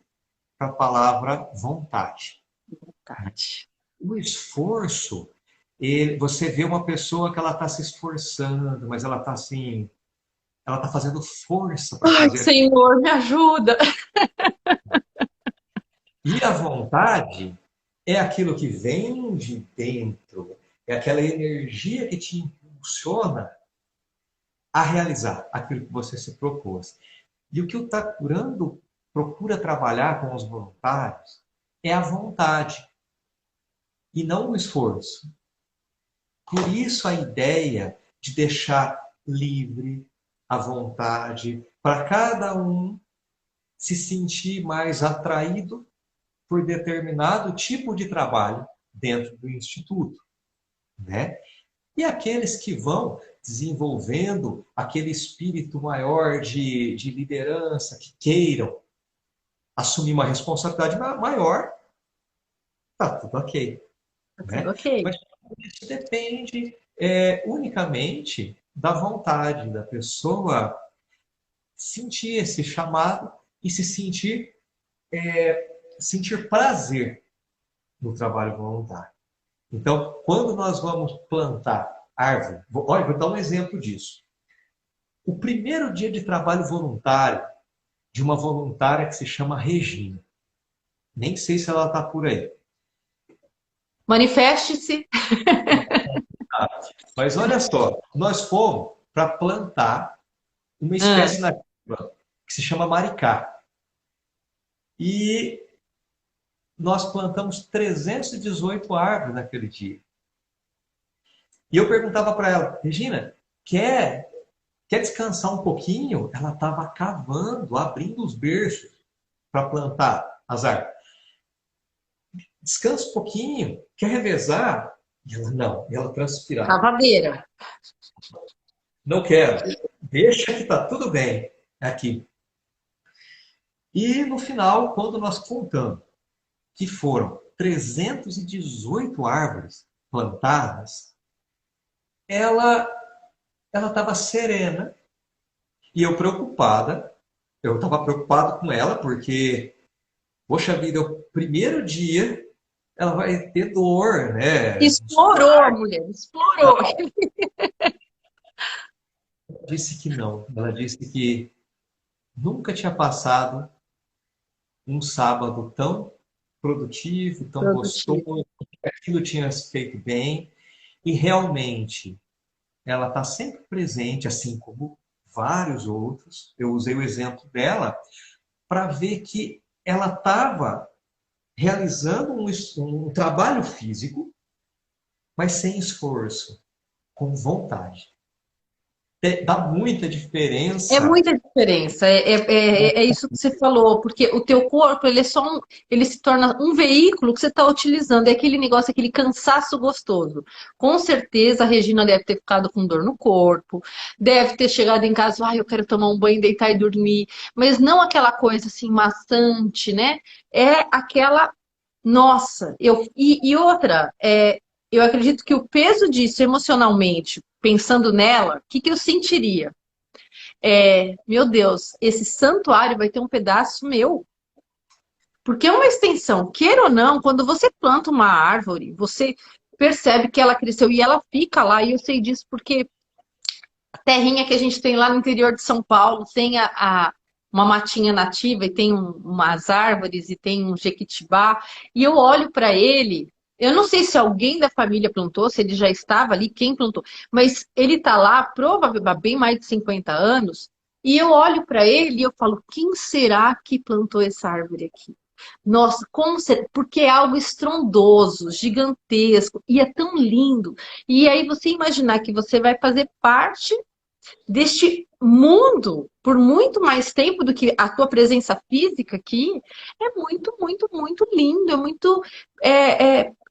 para a palavra vontade. Vontade. O esforço, você vê uma pessoa que ela está se esforçando, mas ela está assim, ela está fazendo força para Ai, fazer aquilo. Senhor, me ajuda. E a vontade é aquilo que vem de dentro, é aquela energia que te impulsiona a realizar aquilo que você se propôs. E o que o Tacurando procura trabalhar com os voluntários é a vontade e não o esforço. Por isso a ideia de deixar livre a vontade para cada um se sentir mais atraído por determinado tipo de trabalho dentro do instituto, né? E aqueles que vão desenvolvendo aquele espírito maior de liderança, que queiram assumir uma responsabilidade maior, tá tudo ok, Tá tudo né? ok. Mas isso depende unicamente da vontade da pessoa sentir esse chamado e se sentir prazer no trabalho voluntário. Então, quando nós vamos plantar árvore, olha, vou dar um exemplo disso. O primeiro dia de trabalho voluntário de uma voluntária que se chama Regina. Nem sei se ela está por aí. Manifeste-se. Mas olha só, nós fomos para plantar uma Ah, espécie nativa que se chama maricá. E nós plantamos 318 árvores naquele dia. E eu perguntava para ela, Regina, quer descansar um pouquinho? Ela estava cavando, abrindo os berços para plantar as árvores. Descansa um pouquinho, quer revezar? E ela não, e ela transpirava. cavadeira. Não quero, deixa que está tudo bem aqui. E no final, quando nós contamos que foram 318 árvores plantadas, ela estava serena e eu preocupada. Eu estava preocupado com ela porque, poxa vida, é o primeiro dia ela vai ter dor, né? Explorou a mulher, explorou. Disse que não. Ela disse que Nunca tinha passado um sábado tão produtivo, tão Produtivo. gostoso, aquilo tinha se feito bem, e realmente ela está sempre presente, assim como vários outros. Eu usei o exemplo dela para ver que ela estava realizando um trabalho físico, mas sem esforço, com vontade. Dá muita É diferença. muita diferença, é isso que você falou, porque o teu corpo, ele é só ele se torna um veículo que você está utilizando, é aquele negócio, aquele cansaço gostoso. Com certeza a Regina deve ter ficado com dor no corpo, deve ter chegado em casa, eu quero tomar um banho, deitar e dormir, mas não aquela coisa assim maçante, né? É aquela, nossa, e outra, eu acredito que o peso disso emocionalmente, pensando nela, o que que eu sentiria? Meu Deus, esse santuário vai ter um pedaço meu. Porque é uma extensão, queira ou não, quando você planta uma árvore, você percebe que ela cresceu e ela fica lá. E eu sei disso porque a terrinha que a gente tem lá no interior de São Paulo tem uma matinha nativa e tem umas árvores e tem um jequitibá. E eu olho para ele. Eu não sei se alguém da família plantou, se ele já estava ali, quem plantou, mas ele está lá, provavelmente há bem mais de 50 anos, e eu olho para ele e eu falo, quem será que plantou essa árvore aqui? Nossa, como será? Porque é algo estrondoso, gigantesco, e é tão lindo. E aí você imaginar que você vai fazer parte deste mundo por muito mais tempo do que a tua presença física aqui, é muito, muito, muito lindo,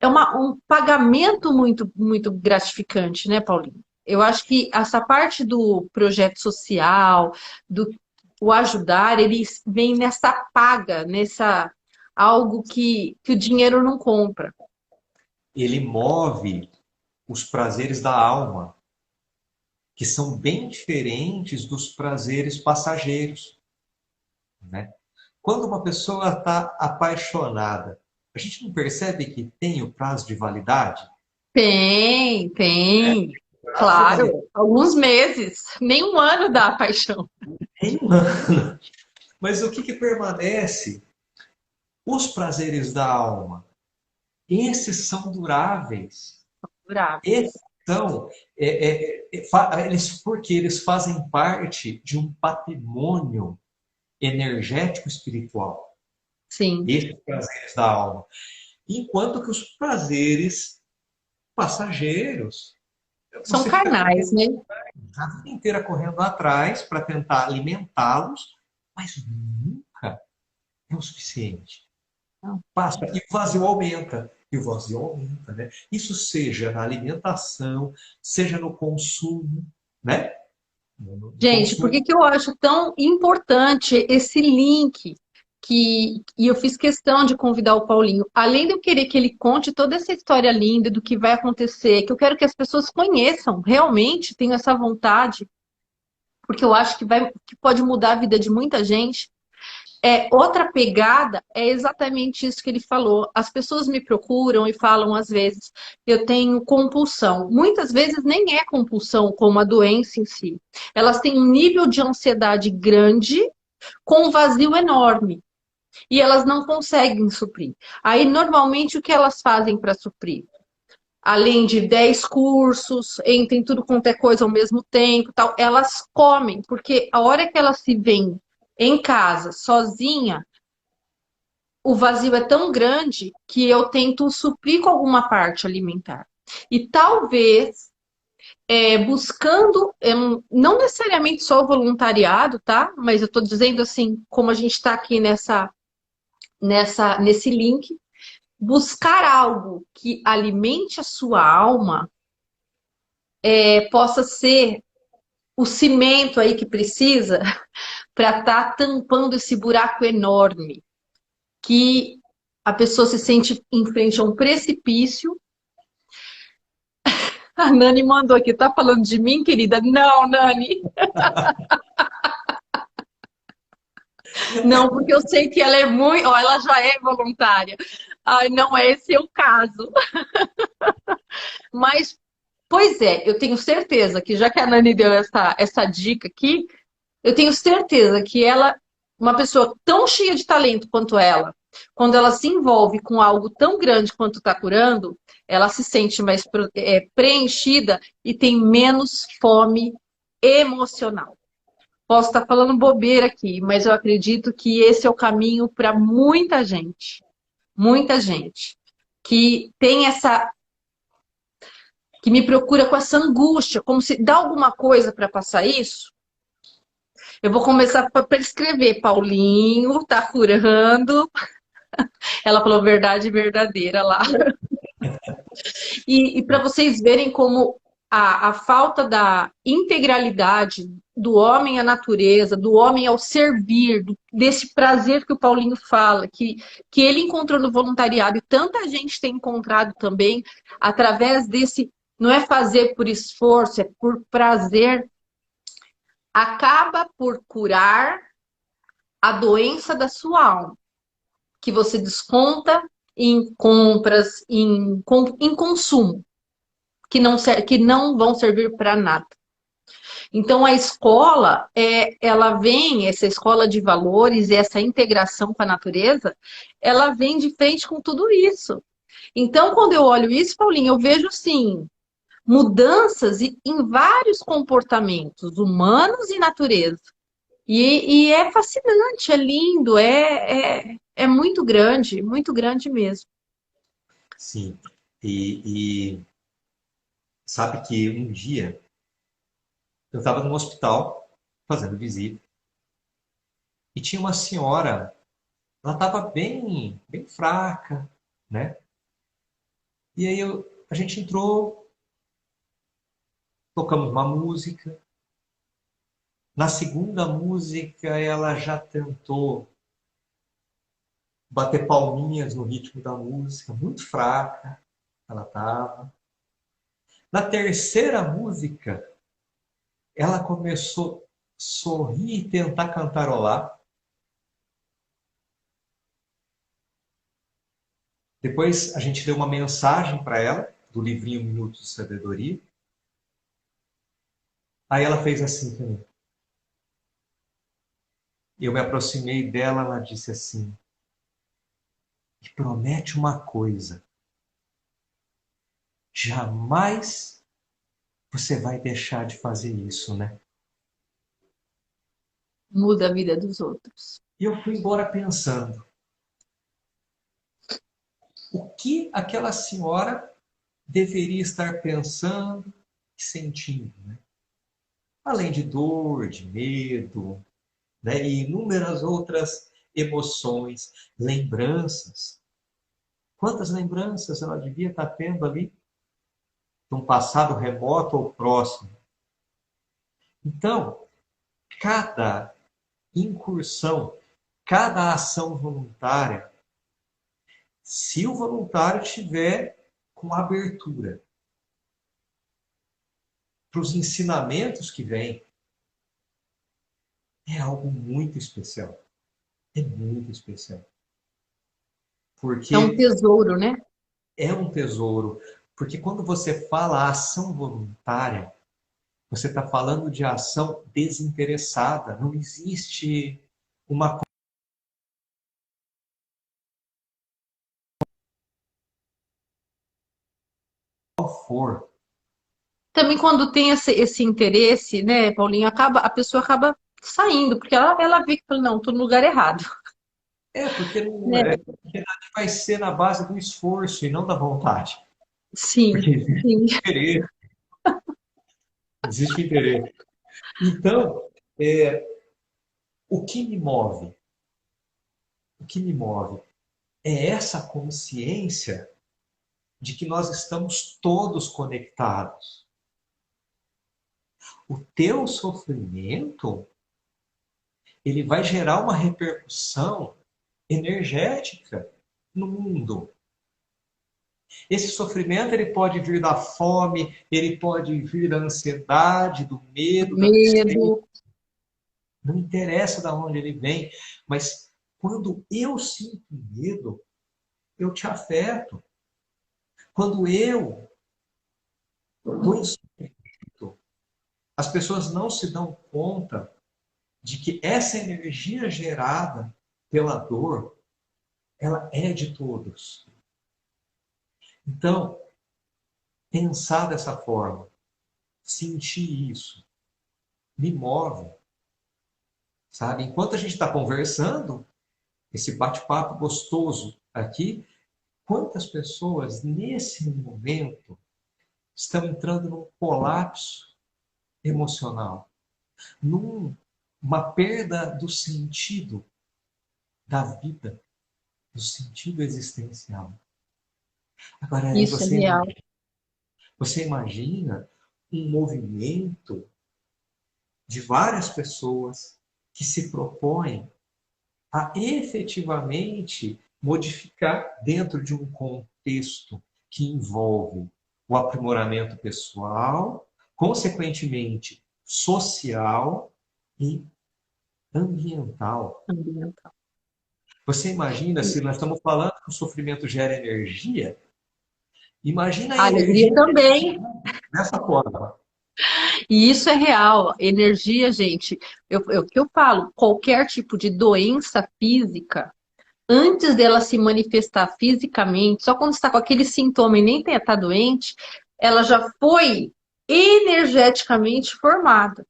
um pagamento muito, muito gratificante, né, Paulinho? Eu acho que essa parte do projeto social, do o ajudar, ele vem nessa paga, nessa algo que o dinheiro não compra. Ele move os prazeres da alma, que são bem diferentes dos prazeres passageiros, né? Quando uma pessoa está apaixonada, a gente não percebe que tem o prazo de validade? Tem, Né? tem. O prazo de validade Claro, alguns meses, nem um ano dá a paixão. tem um ano. Mas o que, que permanece? Os prazeres da alma. Esses são duráveis. Esses Duráveis. são, porque eles fazem parte de um patrimônio energético espiritual. Sim. Esses prazeres da alma. Enquanto que os prazeres passageiros, São você fica carnais, correndo né? a vida inteira correndo atrás para tentar alimentá-los, mas nunca é o suficiente. Não. Passa e o vazio aumenta. E o vazio aumenta, né? Isso seja na alimentação, seja no consumo, né? No Gente, por que consumo. que eu acho tão importante esse link e eu fiz questão de convidar o Paulinho, além de eu querer que ele conte toda essa história linda do que vai acontecer, que eu quero que as pessoas conheçam, realmente tenho essa vontade, porque eu acho que pode mudar a vida de muita gente. Outra pegada é exatamente isso que ele falou. As pessoas me procuram e falam, às vezes, eu tenho compulsão. Muitas vezes nem é compulsão como a doença em si. Elas têm um nível de ansiedade grande com um vazio enorme. E elas não conseguem suprir. Aí, normalmente, o que elas fazem para suprir? Além de 10 cursos, entrem tudo quanto é coisa ao mesmo tempo, tal, elas comem, porque a hora que elas se veem em casa, sozinha, o vazio é tão grande que eu tento suprir com alguma parte alimentar. E talvez buscando, não necessariamente só o voluntariado, tá? Mas eu estou dizendo assim, como a gente está aqui nesse link, buscar algo que alimente a sua alma, possa ser o cimento aí que precisa para estar tampando esse buraco enorme que a pessoa se sente em frente a um precipício. A Nani mandou aqui, tá falando de mim, querida? Não, Nani. Não, porque eu sei que ela é muito. Ó, ela já é voluntária. Ai, não é esse o caso. Mas, pois é, eu tenho certeza que já que a Nani deu essa dica aqui, Eu tenho certeza que ela, uma pessoa tão cheia de talento quanto ela, quando ela se envolve com algo tão grande quanto está curando, ela se sente mais preenchida e tem menos fome emocional. Posso estar falando bobeira aqui, mas eu acredito que esse é o caminho para muita gente que tem essa, que me procura com essa angústia, como se dá alguma coisa para passar isso. Eu vou começar a prescrever. Paulinho tá curando. Ela falou verdade verdadeira lá. E para vocês verem como a falta da integralidade do homem à natureza, do homem ao servir, desse prazer que o Paulinho fala, que ele encontrou no voluntariado e tanta gente tem encontrado também, através desse, não é fazer por esforço, é por prazer, acaba por curar a doença da sua alma, que você desconta em compras, em consumo, que não vão servir para nada. Então, a escola, ela vem, essa escola de valores, essa integração com a natureza, ela vem de frente com tudo isso. Então, quando eu olho isso, Paulinho, eu vejo, sim, mudanças em vários comportamentos, humanos e natureza. E é fascinante, é lindo, é muito grande mesmo. Sim. E sabe que um dia eu estava no hospital fazendo visita e tinha uma senhora, ela estava bem fraca, né? E aí a gente entrou, tocamos uma música. Na segunda música, ela já tentou bater palminhas no ritmo da música, muito fraca ela estava. Na terceira música, ela começou a sorrir e tentar cantarolar. Depois a gente deu uma mensagem para ela, do livrinho Minutos de Sabedoria. Aí ela fez assim também. Eu me aproximei dela, ela disse assim: "Me promete uma coisa, jamais você vai deixar de fazer isso, né?" Muda a vida dos outros. E eu fui embora pensando, o que aquela senhora deveria estar pensando e sentindo, né? Além de dor, de medo, né? E inúmeras outras emoções, lembranças. Quantas lembranças ela devia estar tendo ali, de um passado remoto ou próximo. Então, cada incursão, cada ação voluntária, se o voluntário tiver com abertura para os ensinamentos que vêm, é algo muito especial. É muito especial. É um Porque tesouro, né? é um tesouro. Porque quando você fala ação voluntária, você está falando de ação desinteressada. Não existe uma qual for. Também quando tem esse interesse, né, Paulinho, a pessoa acaba saindo, porque ela vê que fala, não, estou no lugar errado. É, porque não Né? é, vai ser na base do esforço e não da vontade. Sim, Porque existe sim. interesse. Existe interesse. Então, o que me move? O que me move é essa consciência de que nós estamos todos conectados. O teu sofrimento, ele vai gerar uma repercussão energética no mundo. Esse sofrimento ele pode vir da fome, ele pode vir da ansiedade, do medo, da Medo. tristeza. Não interessa de onde ele vem, mas quando eu sinto medo, eu te afeto. Quando eu estou em sofrimento, as pessoas não se dão conta de que essa energia gerada pela dor, ela é de todos. Então, pensar dessa forma, sentir isso, me move, sabe? Enquanto a gente está conversando, esse bate-papo gostoso aqui, quantas pessoas nesse momento estão entrando num colapso emocional, numa perda do sentido da vida, do sentido existencial. Agora, aí Isso é real. você imagina um movimento de várias pessoas que se propõem a efetivamente modificar dentro de um contexto que envolve o aprimoramento pessoal, consequentemente social e ambiental. Ambiental. Você imagina, se nós estamos falando que o sofrimento gera energia, imagina A a alegria energia também. dessa forma. E isso é real. Energia, gente, que eu falo, qualquer tipo de doença física, antes dela se manifestar fisicamente, só quando está com aquele sintoma e nem está doente, ela já foi energeticamente formada.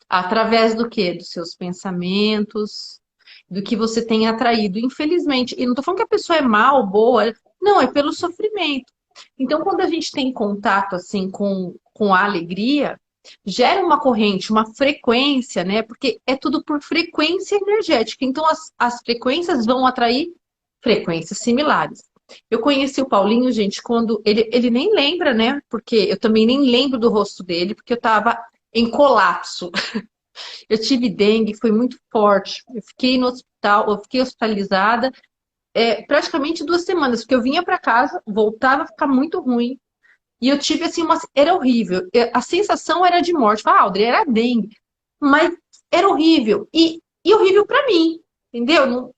Através do quê? Dos seus pensamentos, do que você tem atraído. Infelizmente, e não estou falando que a pessoa é mal, boa, não, é pelo sofrimento. Então, quando a gente tem contato assim com a alegria, gera uma corrente, uma frequência, né? Porque é tudo por frequência energética. Então, as frequências vão atrair frequências similares. Eu conheci o Paulinho, gente, quando ele nem lembra, né? Porque eu também nem lembro do rosto dele, porque eu estava em colapso. Eu tive dengue, foi muito forte. Eu fiquei no hospital, eu fiquei hospitalizada praticamente 2 semanas, porque eu vinha para casa, voltava a ficar muito ruim. E eu tive assim uma. Era horrível. A sensação era de morte. Falei, Audrey, era dengue. Mas era horrível. E horrível para mim, entendeu? Não,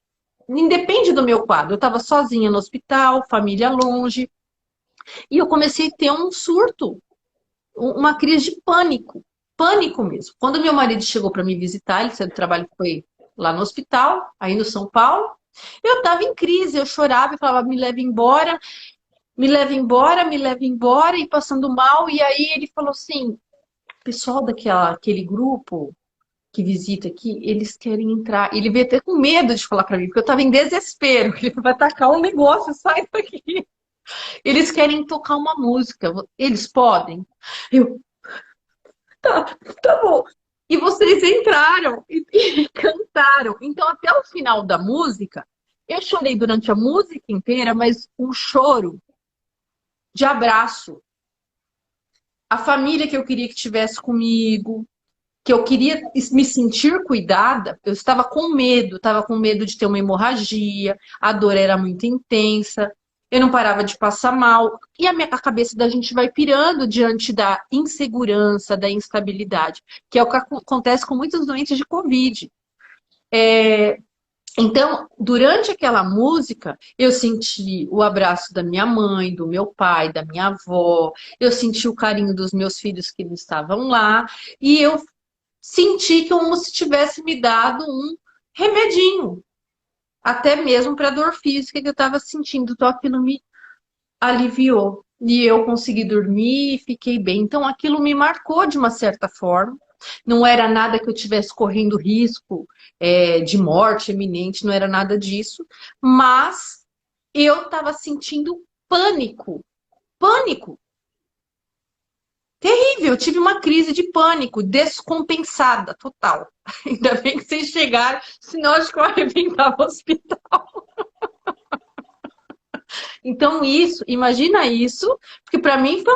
independe do meu quadro. Eu estava sozinha no hospital, família longe. E eu comecei a ter um surto, uma crise de pânico. Pânico mesmo. Quando meu marido chegou para me visitar, ele saiu do trabalho, foi lá no hospital, aí no São Paulo. Eu estava em crise, eu chorava e falava, me leva embora, me leva embora, me leva embora, e passando mal. E aí ele falou assim, pessoal daquele grupo que visita aqui, eles querem entrar. Ele veio até com medo de falar para mim, porque eu estava em desespero. Ele vai atacar um negócio, sai daqui. Eles querem tocar uma música. Eles podem? Eu, tá bom. E vocês entraram e cantaram. Então, até o final da música, eu chorei durante a música inteira, mas um choro de abraço. A família que eu queria que estivesse comigo, que eu queria me sentir cuidada, eu estava com medo de ter uma hemorragia, a dor era muito intensa, eu não parava de passar mal, e a cabeça da gente vai pirando diante da insegurança, da instabilidade, que é o que acontece com muitos doentes de Covid. Então, durante aquela música, eu senti o abraço da minha mãe, do meu pai, da minha avó, eu senti o carinho dos meus filhos que não estavam lá, e eu senti como se tivesse me dado um remedinho, até mesmo para a dor física que eu estava sentindo. Então aquilo me aliviou. E eu consegui dormir e fiquei bem. Então aquilo me marcou de uma certa forma. Não era nada que eu tivesse correndo risco de morte iminente, não era nada disso. Mas eu estava sentindo pânico. Pânico. Terrível, eu tive uma crise de pânico, descompensada, total. Ainda bem que vocês chegaram, senão acho que eu arrebentava o hospital. Então, imagina isso, porque para mim foi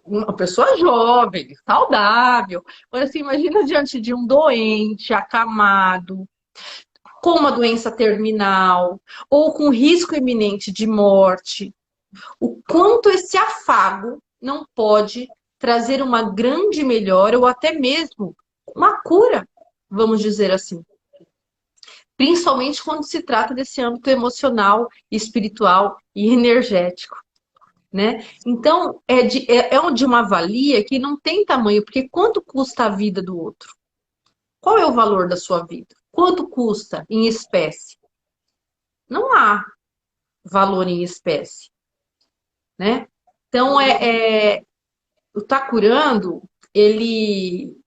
uma pessoa jovem, saudável. Agora, assim, imagina diante de um doente, acamado, com uma doença terminal, ou com risco iminente de morte. O quanto esse afago não pode trazer uma grande melhora ou até mesmo uma cura, vamos dizer assim. Principalmente quando se trata desse âmbito emocional, espiritual e energético, né? Então, é de uma valia que não tem tamanho, porque quanto custa a vida do outro? Qual é o valor da sua vida? Quanto custa em espécie? Não há valor em espécie, né? Então, o Tá Curando, ele...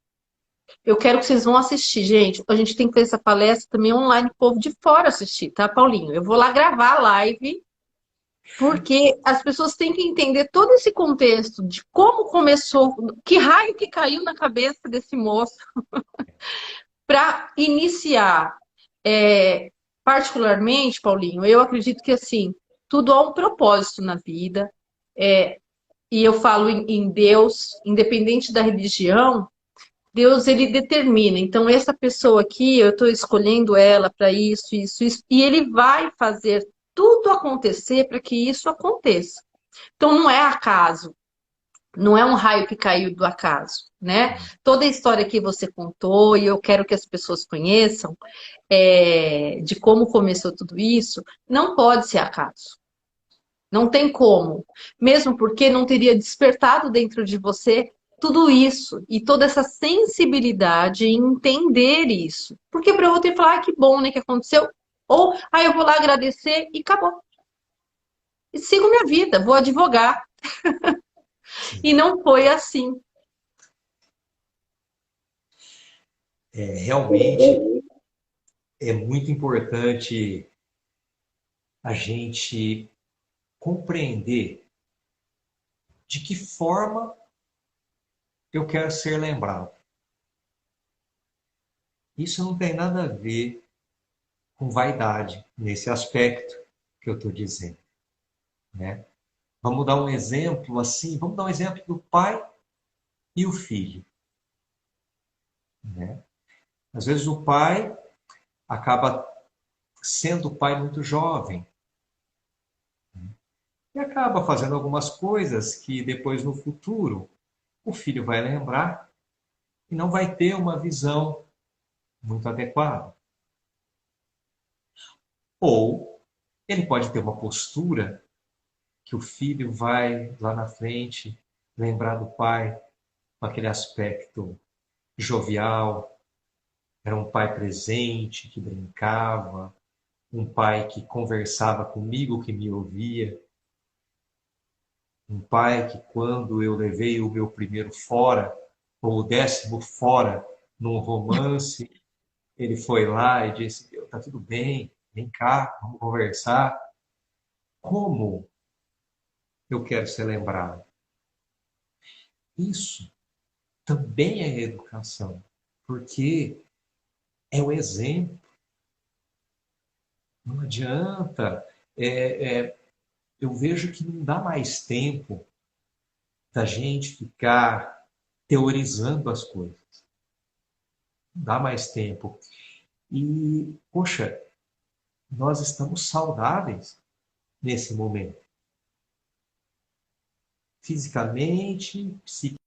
Eu quero que vocês vão assistir, gente. A gente tem que fazer essa palestra também online, o povo de fora assistir, tá, Paulinho? Eu vou lá gravar a live, porque as pessoas têm que entender todo esse contexto de como começou, que raio que caiu na cabeça desse moço para iniciar. É, particularmente, Paulinho, eu acredito que assim, tudo há um propósito na vida. É, e eu falo em Deus, independente da religião, Deus ele determina. Então, essa pessoa aqui, eu estou escolhendo ela para isso, isso, isso, e ele vai fazer tudo acontecer para que isso aconteça. Então, não é acaso, não é um raio que caiu do acaso, né? Toda a história que você contou, e eu quero que as pessoas conheçam, de como começou tudo isso, não pode ser acaso. Não tem como. Mesmo porque não teria despertado dentro de você tudo isso e toda essa sensibilidade em entender isso. Porque para outro falar, ah, que bom, né, que aconteceu. Ou, ah, eu vou lá agradecer e acabou. E sigo minha vida, vou advogar. E não foi assim. Realmente é muito importante a gente compreender de que forma eu quero ser lembrado. Isso não tem nada a ver com vaidade nesse aspecto que eu estou dizendo, né? Vamos dar um exemplo assim, vamos dar um exemplo do pai e o filho, né? Às vezes o pai acaba sendo pai muito jovem, né? E acaba fazendo algumas coisas que depois no futuro o filho vai lembrar e não vai ter uma visão muito adequada. Ou ele pode ter uma postura que o filho vai lá na frente lembrar do pai com aquele aspecto jovial, era um pai presente, que brincava, um pai que conversava comigo, que me ouvia, um pai que quando eu levei o meu primeiro fora, ou o 10º fora, num romance, ele foi lá e disse, tá tudo bem, vem cá, vamos conversar. Como eu quero ser lembrado? Isso também é educação, porque é o exemplo. Não adianta. Eu vejo que não dá mais tempo da gente ficar teorizando as coisas. Não dá mais tempo. E, poxa, nós estamos saudáveis nesse momento. Fisicamente, psiquicamente.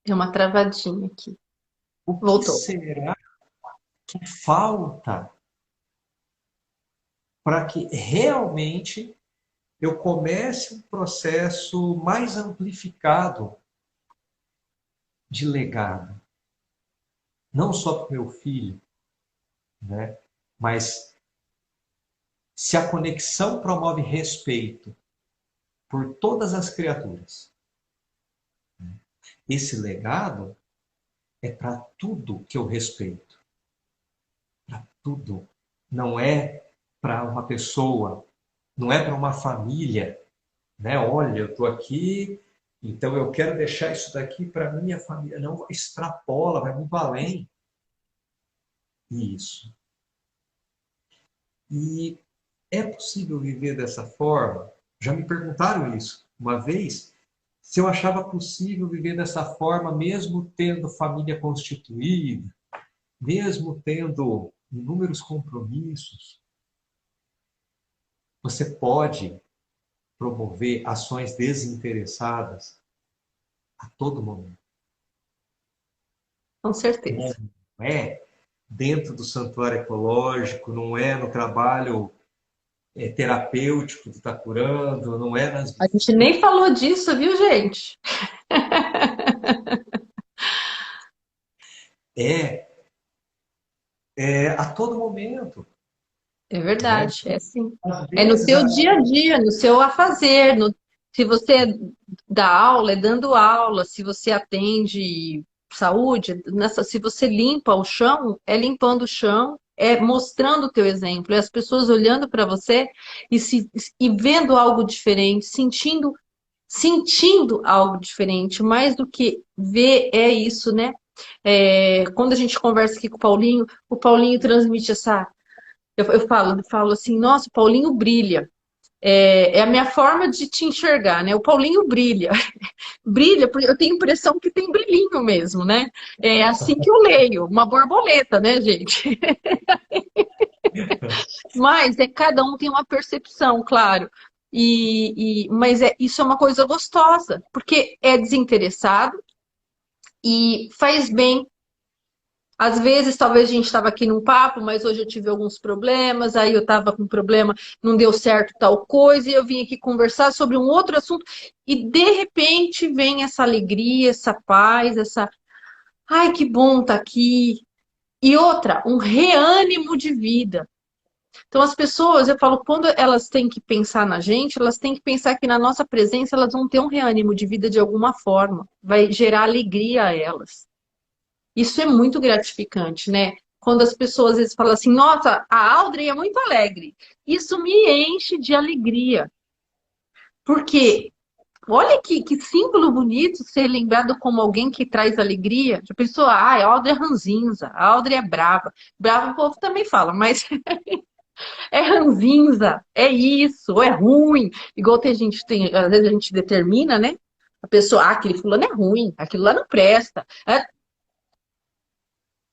Deu uma travadinha aqui. O que Voltou. será que falta para que realmente eu comece um processo mais amplificado de legado? Não só para o meu filho, né? Mas se a conexão promove respeito por todas as criaturas, esse legado é para tudo que eu respeito. Para tudo. Não é para uma pessoa, não é para uma família, né? Olha, eu estou aqui, então eu quero deixar isso daqui para minha família. Não, extrapola, vai muito além. Isso. E é possível viver dessa forma? Já me perguntaram isso uma vez, se eu achava possível viver dessa forma, mesmo tendo família constituída, mesmo tendo inúmeros compromissos. Você pode promover ações desinteressadas a todo momento. Com certeza. Não é dentro do santuário ecológico, não é no trabalho terapêutico que está curando, não é nas... A gente nem falou disso, viu, gente? É, a todo momento, É né? verdade, é sim. Às É no vezes, seu dia a dia, no seu afazer. Se você dá aula, é dando aula. Se você atende saúde, se você limpa o chão, é limpando o chão, é mostrando o teu exemplo. É as pessoas olhando para você e vendo algo diferente, sentindo algo diferente. Mais do que ver, é isso, né? Quando a gente conversa aqui com o Paulinho transmite essa. Eu falo assim, nossa, o Paulinho brilha. É a minha forma de te enxergar, né? O Paulinho brilha. Brilha, porque eu tenho a impressão que tem brilhinho mesmo, né? É assim que eu leio, uma borboleta, né, gente? Mas cada um tem uma percepção, claro. Mas isso é uma coisa gostosa, porque é desinteressado e faz bem. Às vezes, talvez a gente estava aqui num papo, mas hoje eu tive alguns problemas, aí eu estava com um problema, não deu certo tal coisa, e eu vim aqui conversar sobre um outro assunto, e de repente vem essa alegria, essa paz, ai, que bom tá aqui. E outra, um reânimo de vida. Então, as pessoas, eu falo, quando elas têm que pensar na gente, elas têm que pensar que na nossa presença elas vão ter um reânimo de vida de alguma forma, vai gerar alegria a elas. Isso é muito gratificante, né? Quando as pessoas às vezes falam assim, nossa, a Audrey é muito alegre. Isso me enche de alegria. Porque olha que símbolo bonito ser lembrado como alguém que traz alegria. Já pensou, a Audrey é ranzinza, a Audrey é brava. Brava o povo também fala, mas é ranzinza, é isso, ou é ruim. Igual às vezes a gente determina, né? A pessoa, aquele fulano é ruim, aquilo lá não presta.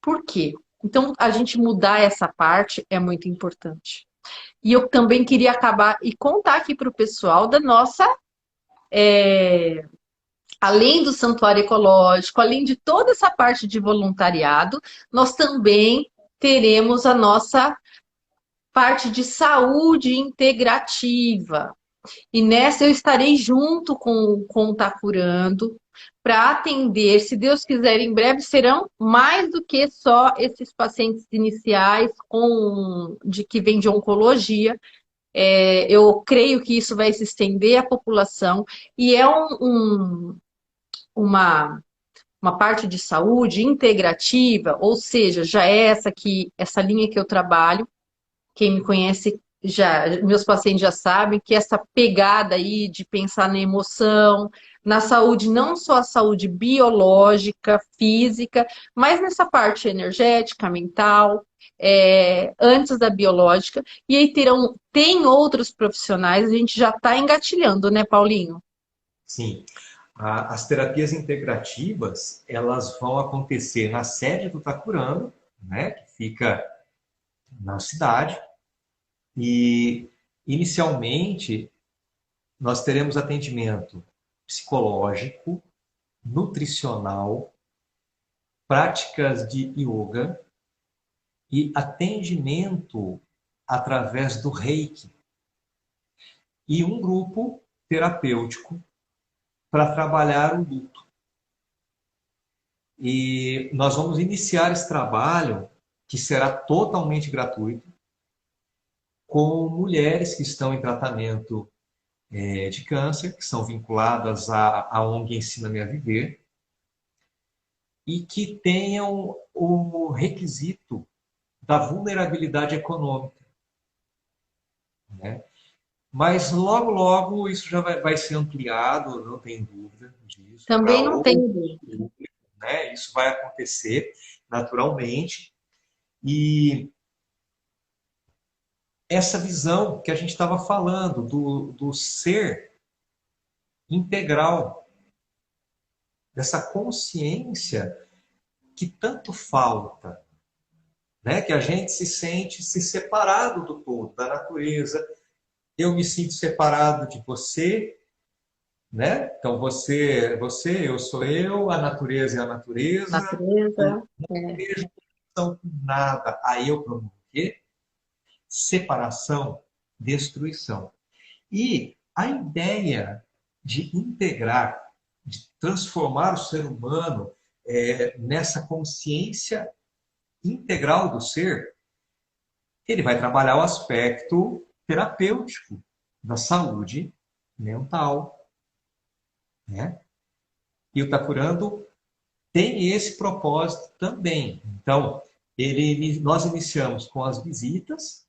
Por quê? Então, a gente mudar essa parte é muito importante. E eu também queria acabar e contar aqui para o pessoal da nossa, além do santuário ecológico, além de toda essa parte de voluntariado, nós também teremos a nossa parte de saúde integrativa. E nessa eu estarei junto com o Tá Curando para atender, se Deus quiser, em breve serão mais do que só esses pacientes iniciais de que vêm de oncologia. Eu creio que isso vai se estender à população e é uma, uma parte de saúde integrativa, ou seja, já é essa linha que eu trabalho. Quem me conhece meus pacientes já sabem que essa pegada aí de pensar na emoção, na saúde, não só a saúde biológica, física, mas nessa parte energética, mental, antes da biológica. E aí tem outros profissionais, a gente já está engatilhando, né, Paulinho? sim, as terapias integrativas, elas vão acontecer na sede do Tacurano, né, que fica na cidade, e inicialmente nós teremos atendimento psicológico, nutricional, práticas de yoga e atendimento através do Reiki. E um grupo terapêutico para trabalhar o luto. E nós vamos iniciar esse trabalho, que será totalmente gratuito, com mulheres que estão em tratamento de câncer, que são vinculadas à ONG Ensina-me a Viver, e que tenham o requisito da vulnerabilidade econômica, né? Mas logo, logo isso já vai ser ampliado, não tem dúvida disso, para Também não outro tenho dúvida. público, né? Isso vai acontecer naturalmente. E essa visão que a gente estava falando do ser integral, dessa consciência que tanto falta, né? Que a gente se sente se separado do todo, da natureza. Eu me sinto separado de você, né? Então eu sou eu, a natureza é a natureza, eu Natureza. não vejo conexão com nada. Aí eu promovo o quê? Separação, destruição. E a ideia de integrar de transformar o ser humano nessa consciência integral do ser, ele vai trabalhar o aspecto terapêutico da saúde mental, né? E o Takurando tem esse propósito também. Então, nós iniciamos com as visitas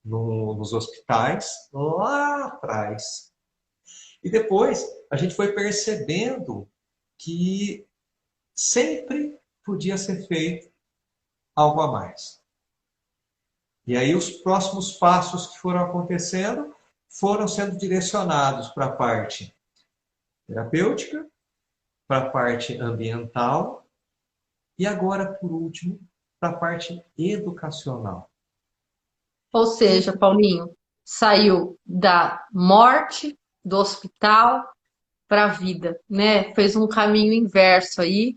nos hospitais, lá atrás. E depois a gente foi percebendo que sempre podia ser feito algo a mais. E aí os próximos passos que foram acontecendo foram sendo direcionados para a parte terapêutica, para a parte ambiental e agora, por último, para a parte educacional. Ou seja, Paulinho, saiu da morte do hospital para a vida, né? Fez um caminho inverso aí.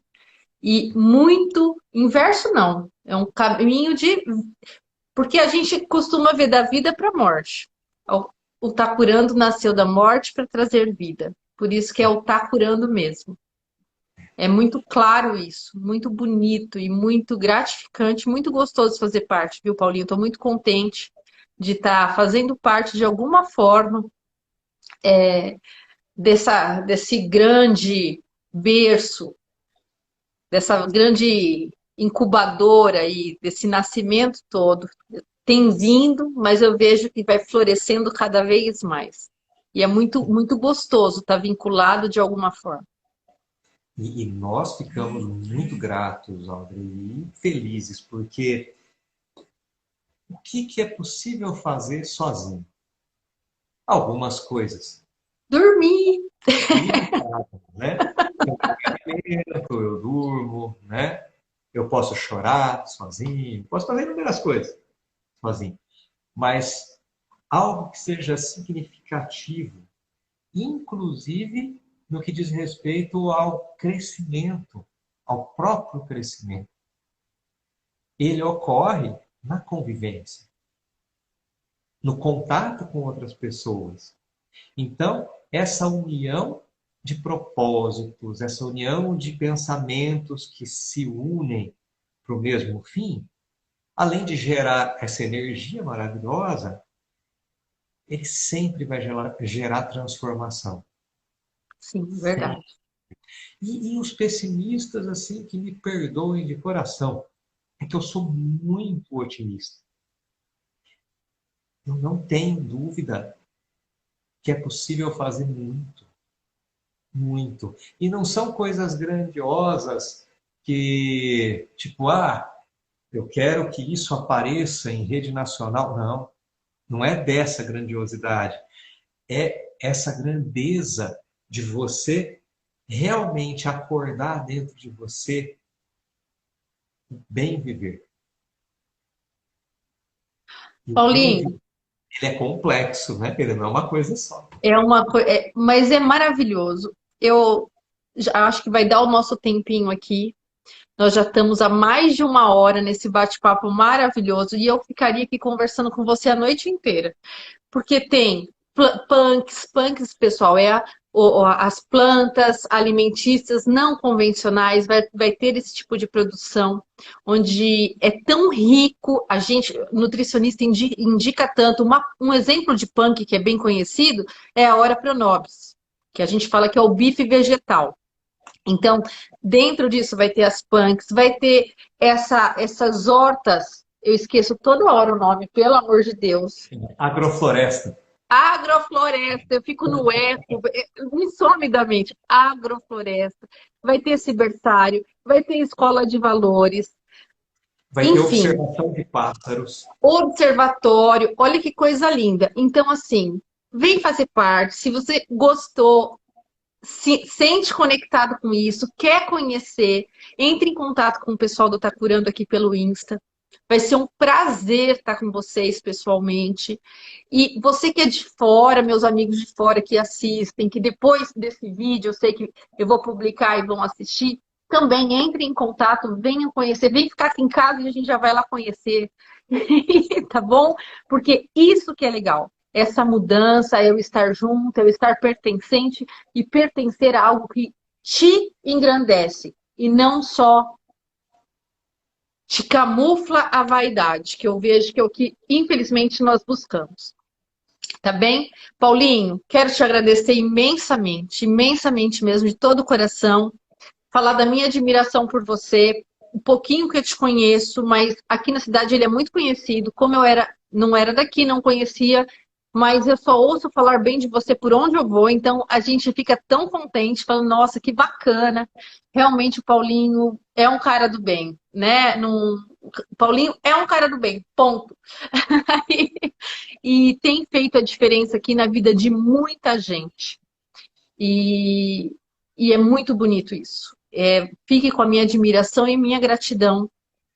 E muito inverso não, é um caminho de porque a gente costuma ver da vida para a morte. O Tá Curando nasceu da morte para trazer vida. Por isso que é o Tá Curando mesmo. É muito claro isso, muito bonito e muito gratificante, muito gostoso fazer parte, viu, Paulinho? Estou muito contente de estar fazendo parte de alguma forma desse grande berço, dessa grande incubadora aí, desse nascimento todo. Tem vindo, mas eu vejo que vai florescendo cada vez mais. E é muito, muito gostoso estar vinculado de alguma forma. E nós ficamos muito gratos, Audrey, e felizes, porque o que é possível fazer sozinho? Algumas coisas. Dormir. Né? Eu durmo, né? Eu posso chorar sozinho, posso fazer inúmeras coisas sozinho. Mas algo que seja significativo, inclusive no que diz respeito ao crescimento, ao próprio crescimento. Ele ocorre na convivência, no contato com outras pessoas. Então, essa união de propósitos, essa união de pensamentos que se unem para o mesmo fim, além de gerar essa energia maravilhosa, ele sempre vai gerar transformação. Sim, verdade. E os pessimistas, assim, que me perdoem de coração, é que eu sou muito otimista. Eu não tenho dúvida que é possível fazer muito, muito. E não são coisas grandiosas que, tipo, eu quero que isso apareça em rede nacional. Não, não é dessa grandiosidade. É essa grandeza de você realmente acordar dentro de você o bem viver. E o bem Paulinho, viver, ele é complexo, né? Ele não é uma coisa só. é uma coisa, mas é maravilhoso. Eu acho que vai dar o nosso tempinho aqui. Nós já estamos há mais de uma hora nesse bate-papo maravilhoso e eu ficaria aqui conversando com você a noite inteira. Porque tem punks, pessoal, as plantas alimentícias não convencionais, vai ter esse tipo de produção, onde é tão rico, a gente, nutricionista indica tanto, um exemplo de punk que é bem conhecido é a Ora Pronobis, que a gente fala que é o bife vegetal. Então, dentro disso vai ter as punks, vai ter essas hortas, eu esqueço toda hora o nome, pelo amor de Deus. Agrofloresta. Agrofloresta, eu fico no eco, me some da mente. Agrofloresta, vai ter cibersário, vai ter escola de valores, Vai ter enfim, observação de pássaros. observatório, olha que coisa linda. Então, assim, vem fazer parte, se você gostou, se sente conectado com isso, quer conhecer, entre em contato com o pessoal do Tá Curando aqui pelo Insta. Vai ser um prazer estar com vocês pessoalmente. E você que é de fora, meus amigos de fora que assistem, que depois desse vídeo eu sei que eu vou publicar e vão assistir, também entre em contato, venham conhecer, vem ficar aqui em casa e a gente já vai lá conhecer. Tá bom? Porque isso que é legal. essa mudança, eu estar junto, eu estar pertencente e pertencer a algo que te engrandece e não só te camufla a vaidade, que eu vejo que é o que, infelizmente, nós buscamos. Tá bem? Paulinho, quero te agradecer imensamente, imensamente mesmo, de todo o coração. Falar da minha admiração por você, um pouquinho que eu te conheço, mas aqui na cidade ele é muito conhecido. Como eu era, não era daqui, não conhecia, mas eu só ouço falar bem de você por onde eu vou, então a gente fica tão contente, falando, nossa, que bacana. Realmente o Paulinho é um cara do bem, né? O Paulinho é um cara do bem, ponto. E tem feito a diferença aqui na vida de muita gente. E, e é muito bonito isso. Fique com a minha admiração e minha gratidão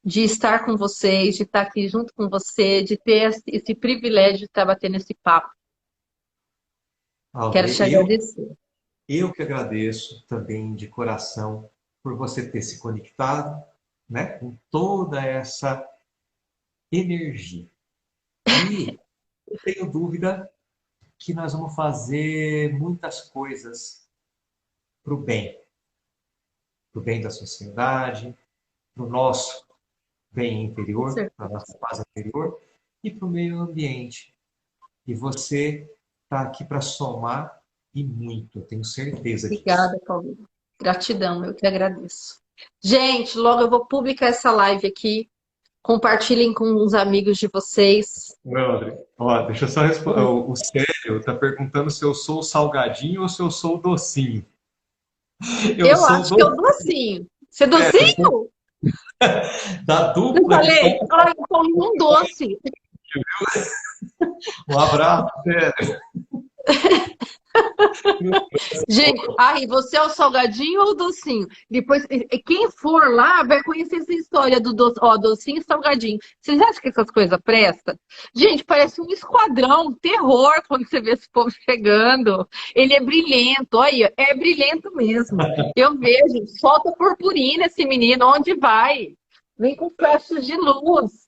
de estar com vocês, de estar aqui junto com você, de ter esse privilégio de estar batendo esse papo. Alda, Quero te agradecer. eu que agradeço também de coração por você ter se conectado, né, com toda essa energia. E eu tenho dúvida que nós vamos fazer muitas coisas para o bem da sociedade, para o nosso bem interior, para a nossa paz interior e para o meio ambiente. E você está aqui para somar e muito, eu tenho certeza disso. Obrigada, Paulinho. Gratidão, eu que agradeço. Gente, logo eu vou publicar essa live aqui. Compartilhem com os amigos de vocês. Não, André. Ó, deixa eu só responder. O Célio está perguntando se eu sou o salgadinho ou se eu sou o docinho. Eu Sou acho que é o do... docinho. Você é docinho? da Eu dupla de falei, ai, eu tô um doce. Um abraço, Célio. Gente, ai, você é o salgadinho ou o docinho? Depois, quem for lá vai conhecer essa história do ó, docinho e salgadinho. Vocês acham que essas coisas prestam? Gente, parece um esquadrão, um terror quando você vê esse povo chegando. Ele é brilhento, olha, é brilhento mesmo. Eu vejo, solta purpurina esse menino, onde vai? Vem com flashes de luz.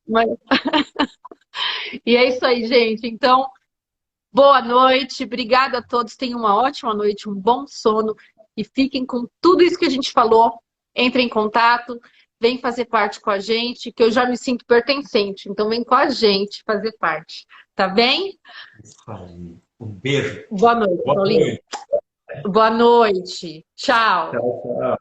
Mas... E é isso aí, gente. Então, boa noite, obrigada a todos. Tenham uma ótima noite, um bom sono e fiquem com tudo isso que a gente falou. Entrem em contato, vem fazer parte com a gente, que eu já me sinto pertencente. Então, vem com a gente fazer parte. Tá bem? Um beijo. Boa noite, Paulinho. Boa noite. Tchau. Tchau, tchau.